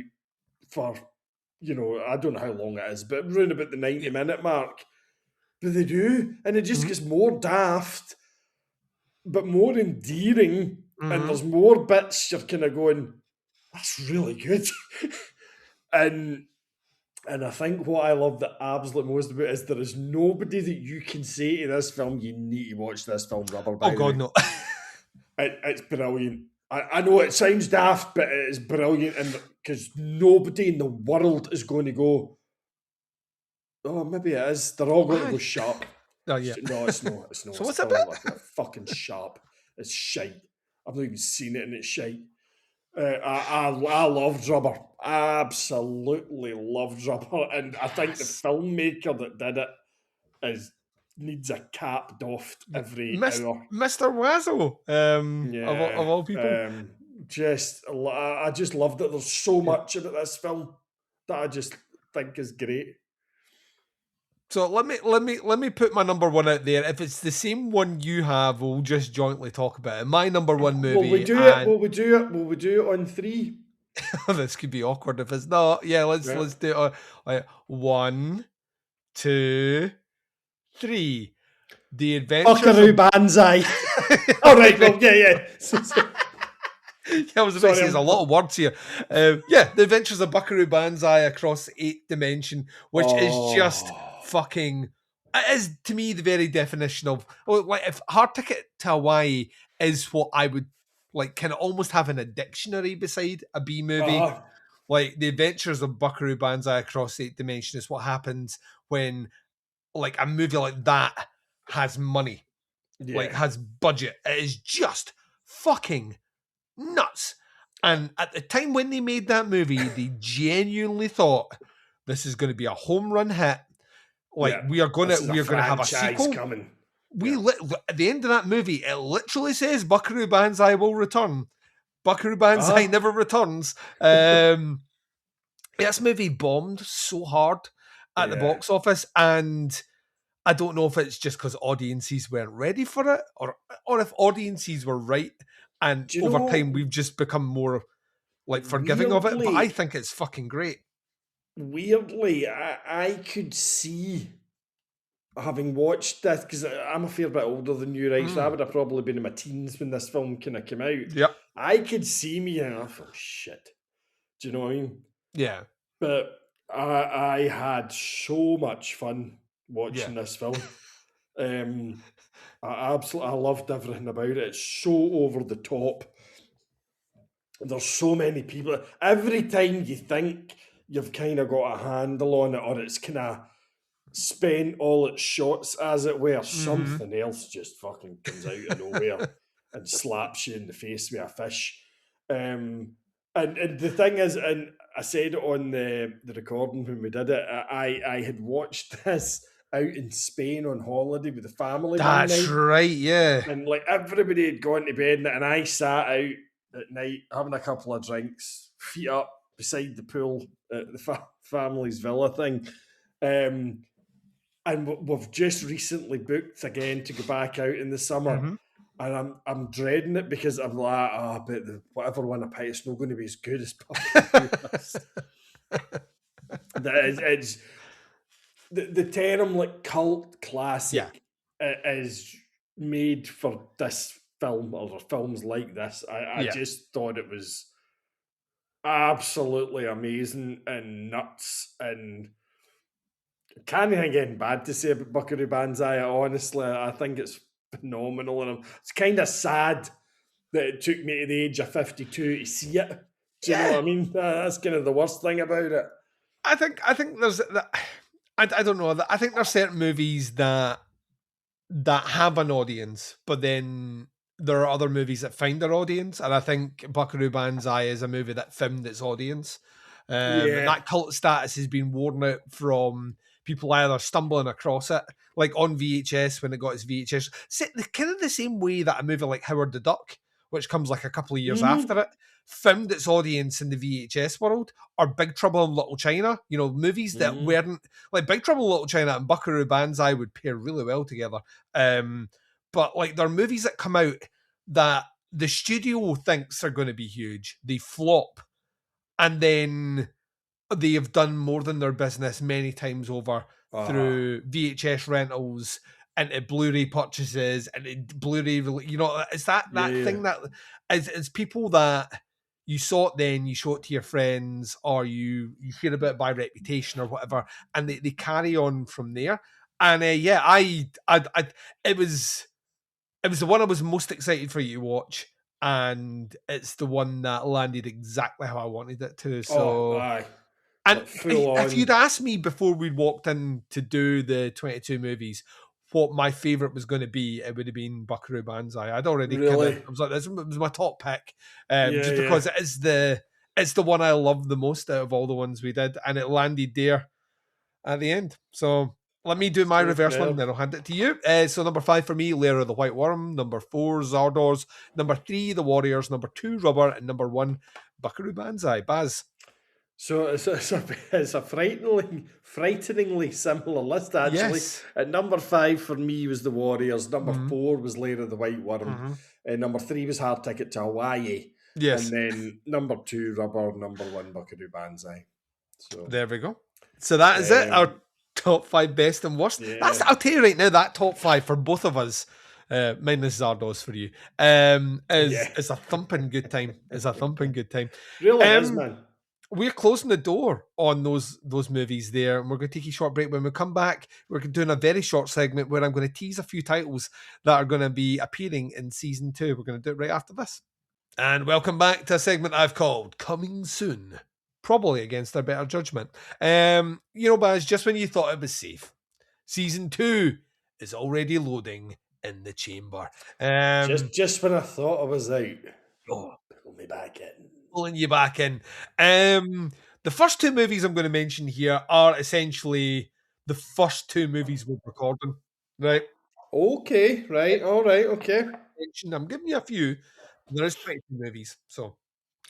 for, I don't know how long it is, but around about the 90-minute mark. But they do. And it just gets more daft, but more endearing. And there's more bits you're kind of going, that's really good. And I think what I love the absolute most about it is there is nobody that you can say to this film, you need to watch this film, Rubber. Oh, God, no. It's brilliant. I know it sounds daft, but it is brilliant, and because nobody in the world is going to go, Oh, maybe it is. They're all going to go Aye. sharp. Oh, yeah. No, it's not. It's not. So It's what's it still about? like fucking sharp. It's shite. I've not even seen it and it's shite. I loved Rubber. Absolutely loved Rubber. And I think the filmmaker that did it needs a cap doffed every hour. Mr. Wazzo, of all people. I just loved it. There's so much about this film that I just think is great. So let me put my number one out there. If it's the same one you have, we'll just jointly talk about it. My number one movie. Will we do it? Will we do it on 3? This could be awkward if it's not. Yeah, let's do it. 1, 2, 3. The Adventures Buckaroo Banzai. All right, well, yeah. I was about to say there's a lot of words here. The Adventures of Buckaroo Banzai across 8 dimension, which is just fucking. It is to me the very definition of like if Hard Ticket to Hawaii is what I would like, kind of almost have in a dictionary beside a B movie. Like The Adventures of Buckaroo Banzai across 8 dimension is what happens when like a movie like that has money, like has budget. It is just fucking nuts. And at the time when they made that movie, they genuinely thought this is going to be a home run hit. Like we are going to have a sequel. Coming. At the end of that movie, it literally says Buckaroo Banzai will return. Buckaroo Banzai never returns. This movie bombed so hard at the box office, and I don't know if it's just because audiences weren't ready for it, or if audiences were right, and over time we've just become more like forgiving of it. But I think it's fucking great. Weirdly, I could see having watched this, because I'm a fair bit older than you, right? So I would have probably been in my teens when this film kind of came out. Yep. I could see me and I thought, shit. Do you know what I mean? Yeah. But I had so much fun watching this film. I loved everything about it. It's so over the top. There's so many people. Every time you think you've kind of got a handle on it, or it's kind of spent all its shots, as it were, something else just fucking comes out of nowhere and slaps you in the face with a fish. And the thing is, and I said it on the recording when we did it, I had watched this out in Spain on holiday with the family. That's right, yeah. And like everybody had gone to bed, and I sat out at night having a couple of drinks, feet up beside the pool at the family's villa thing. And we've just recently booked again to go back out in the summer. And I'm dreading it because I'm like, but whatever one I pick, it's not going to be as good as Puppet. It's the term like cult classic is made for this film or films like this. I just thought it was absolutely amazing and nuts, and can't think anything bad to say about Buckaroo Banzai. Honestly, I think it's phenomenal, and it's kind of sad that it took me to the age of 52 to see it. Do you know what I mean? That's kind of the worst thing about it. I think there's I don't know. I think there's certain movies that have an audience, but then there are other movies that find their audience, and I think Buckaroo Banzai is a movie that found its audience. And that cult status has been worn out from people either stumbling across it, like on VHS when it got its VHS. Kind of the same way that a movie like Howard the Duck, which comes like a couple of years after it, found its audience in the VHS world, or Big Trouble in Little China. You know, movies that weren't like Big Trouble in Little China and Buckaroo Banzai would pair really well together. But like there are movies that come out that the studio thinks are going to be huge. They flop, and then they have done more than their business many times over through VHS rentals, into Blu-ray purchases, and Blu-ray. You know, it's that thing that is people that you saw it then, you show it to your friends, or you hear about it by reputation or whatever, and they carry on from there. And it was the one I was most excited for you to watch, and it's the one that landed exactly how I wanted it to. So And Like, full on. if you'd asked me before we walked in to do the 22 movies what my favourite was going to be, it would have been Buckaroo Banzai. I'd already Really? I was like, this was my top pick, Yeah, just because it's the one I love the most out of all the ones we did, and it landed there at the end. So let me do my reverse one, then I'll hand it to you. So number 5 for me, Lair of the White Worm. Number 4, Zardoz. Number 3, The Warriors. Number 2, Rubber. And number 1, Buckaroo Banzai. Baz. So it's a frighteningly similar list, actually. Yes. At number 5 for me was The Warriors. Number 4 was Lair of the White Worm. Number 3 was Hard Ticket to Hawaii. Yes. And then number 2, Rubber. Number 1, Buckaroo Banzai. So there we go. So that is it. Our top 5 best and worst. Yeah. I'll tell you right now, that top 5 for both of us, minus Zardoz for you, is a thumping good time. It's a thumping good time. Really is, man. We're closing the door on those movies there, and we're going to take a short break. When we come back, we're doing a very short segment where I'm going to tease a few titles that are going to be appearing in season 2. We're going to do it right after this. And welcome back to a segment I've called Coming Soon. Probably against our better judgment. Baz, just when you thought it was safe, season 2 is already loading in the chamber. Just when I thought I was out, pull me back in. Pulling you back in. The first 2 movies I'm going to mention here are essentially the first 2 movies we're recording, right? Okay, right, all right, okay. I'm giving you a few. There is 22 movies, so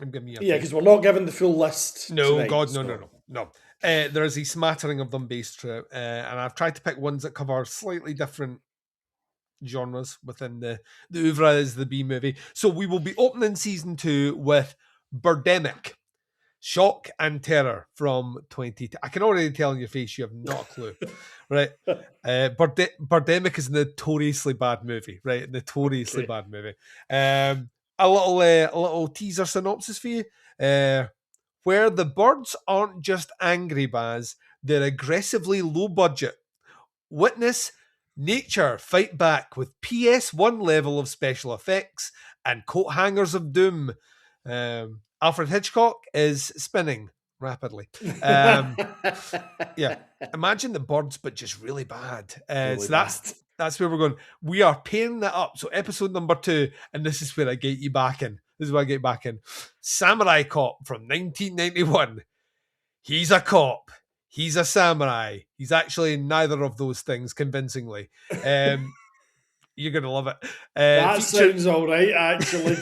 I'm giving you a few. Yeah, because we're not given the full list. No, tonight, God, so. no. There is a smattering of them based through, and I've tried to pick ones that cover slightly different genres within the oeuvre as the B movie. So we will be opening season 2 with Birdemic, Shock and Terror from 20. I can already tell in your face you have not a clue, right? Birdemic is a notoriously bad movie, right? Notoriously bad movie. A little teaser synopsis for you. Where the birds aren't just angry, Baz, they're aggressively low budget. Witness nature fight back with PS1 level of special effects and coat hangers of doom. Alfred Hitchcock is spinning rapidly. Yeah, imagine the birds, but just really bad. So that's where we're going. We are pairing that up. So episode number 2, and this is where I get you back in. Samurai Cop from 1991. He's a cop. He's a samurai. He's actually neither of those things convincingly. You're gonna love it. That sounds all right, actually.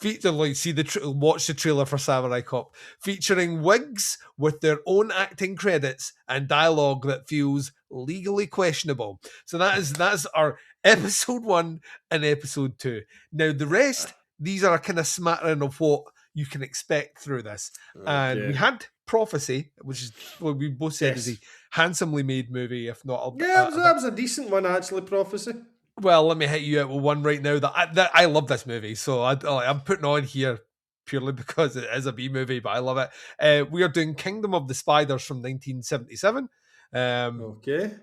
Watch the trailer for Samurai Cop, featuring wigs with their own acting credits and dialogue that feels legally questionable. So that's our episode 1 and episode 2. Now the rest, these are a kind of smattering of what you can expect through this. Okay. And we had Prophecy, which is what we both said is a handsomely made movie, if not that was a decent one, actually, Prophecy. Well, let me hit you out with one right now that I love this movie, so I'm putting on here purely because it is a B movie, but I love it. We are doing Kingdom of the Spiders from 1977. Okay.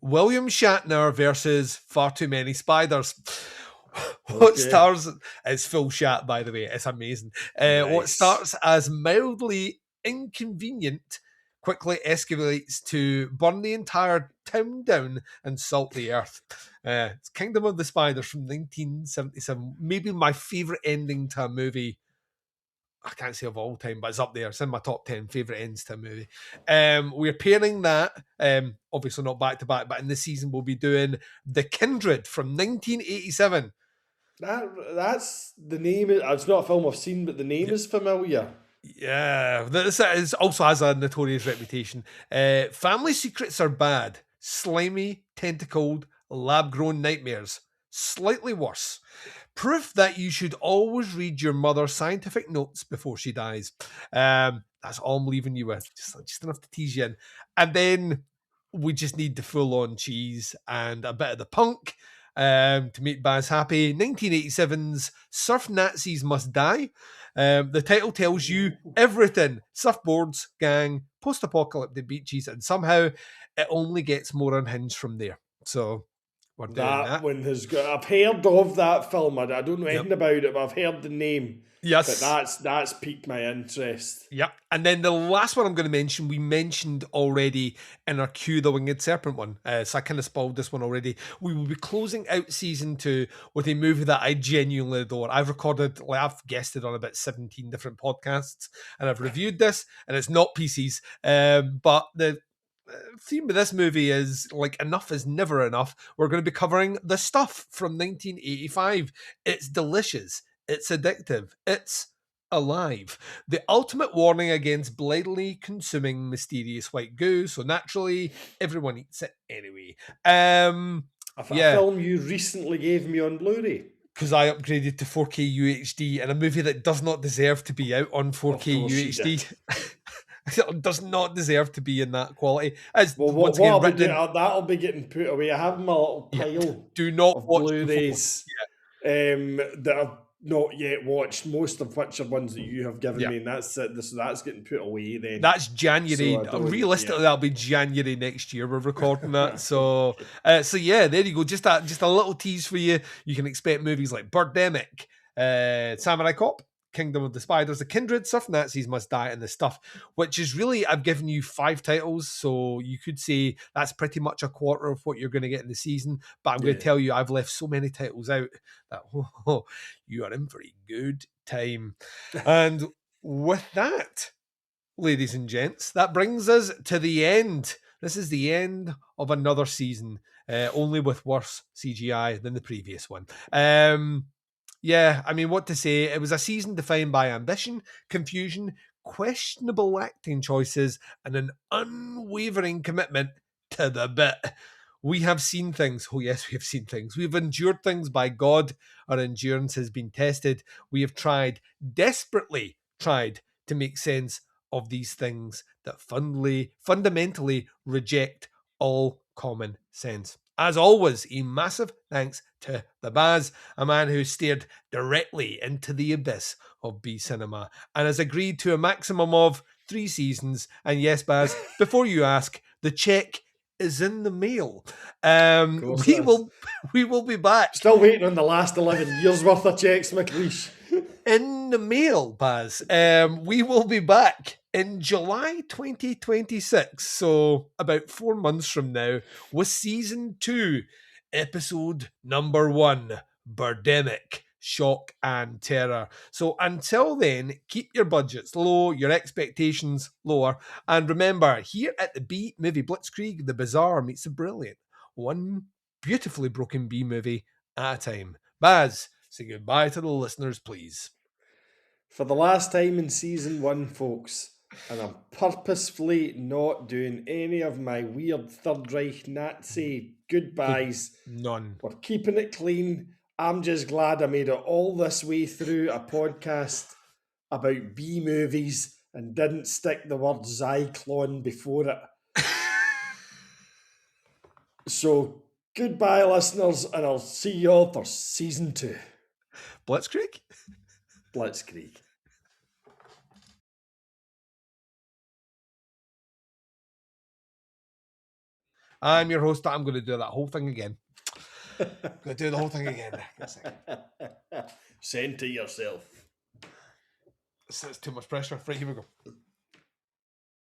William Shatner versus Far Too Many Spiders. What stars... It's full chat, by the way. It's amazing. Nice. What starts as mildly inconvenient quickly escalates to burn the entire town down and salt the earth. It's Kingdom of the Spiders from 1977. Maybe my favourite ending to a movie. I can't say of all time, but it's up there. It's in my top 10 favourite ends to a movie. We're pairing that, obviously not back to back, but in this season we'll be doing The Kindred from 1987. That's the name. It's not a film I've seen, but the name is familiar. Yeah, this also has a notorious reputation. Family secrets are bad. Slimy, tentacled, lab-grown nightmares. Slightly worse. Proof that you should always read your mother's scientific notes before she dies. That's all I'm leaving you with. Just enough to tease you in. And then we just need the full-on cheese and a bit of the punk to make Baz happy. 1987's Surf Nazis Must Die. The title tells you everything. Surfboards, gang, post-apocalyptic beaches, and somehow it only gets more unhinged from there. So we're doing That that. one has got. I've heard of that film. I don't know anything about it, but I've heard the name. Yes. But that's piqued my interest. Yep. And then the last one I'm going to mention, we mentioned already in our Q the Winged Serpent one. So I kind of spoiled this one already. We will be closing out season 2 with a movie that I genuinely adore. I've guested on about 17 different podcasts, and I've reviewed this, and it's not PCs. But the theme of this movie is like enough is never enough. We're going to be covering The Stuff from 1985. It's delicious. It's addictive. It's alive. The ultimate warning against blindly consuming mysterious white goo. So naturally, everyone eats it anyway. A film you recently gave me on Blu-ray. Because I upgraded to 4K UHD, and a movie that does not deserve to be out on 4K UHD. It does not deserve to be in that quality. As Well, once again, that'll be getting put away. I have my little pile do not of watch Blu-rays that I've not yet watched, most of which are ones that you have given me, and that's it. So that's getting put away then. That's January. Realistically, that'll be January next year. We're recording that. So yeah, there you go. Just a little tease for you. You can expect movies like Birdemic, Samurai Cop, Kingdom of the Spiders, The Kindred, Surf Nazis Must Die, and The Stuff, which is really, I've given you 5 titles, so you could say that's pretty much a quarter of what you're going to get in the season, but I'm going to tell you I've left so many titles out that you are in for a good time. And with that, ladies and gents, that brings us to the end. This is the end of another season, only with worse CGI than the previous one. Yeah, I mean, what to say? It was a season defined by ambition, confusion, questionable acting choices, and an unwavering commitment to the bit. We have seen things. Oh, yes, we have seen things. We've endured things. By God, our endurance has been tested. We have desperately tried to make sense of these things that fundamentally reject all common sense. As always, a massive thanks to the Baz, a man who stared directly into the abyss of B cinema and has agreed to a maximum of 3 seasons. And yes, Baz, before you ask, the check is in the mail. We will be back. Still waiting on the last 11 years worth of checks, McLeish. In the mail, Baz. We will be back in July 2026, so about 4 months from now, with season 2, episode number 1, Birdemic, Shock and Terror. So until then, keep your budgets low, your expectations lower, and remember, here at the B-Movie Blitzkrieg, the bizarre meets the brilliant. One beautifully broken B-movie at a time. Baz, say goodbye to the listeners, please. For the last time in season 1, folks, and I'm purposefully not doing any of my weird Third Reich Nazi goodbyes. None. We're keeping it clean. I'm just glad I made it all this way through a podcast about B-movies and didn't stick the word Zyklon before it. So, goodbye, listeners, and I'll see you all for season 2. Blitzkrieg? Blitzkrieg. I'm your host. I'm going to do that whole thing again. Going to do the whole thing again. Send to yourself. That's too much pressure. Right, here we go.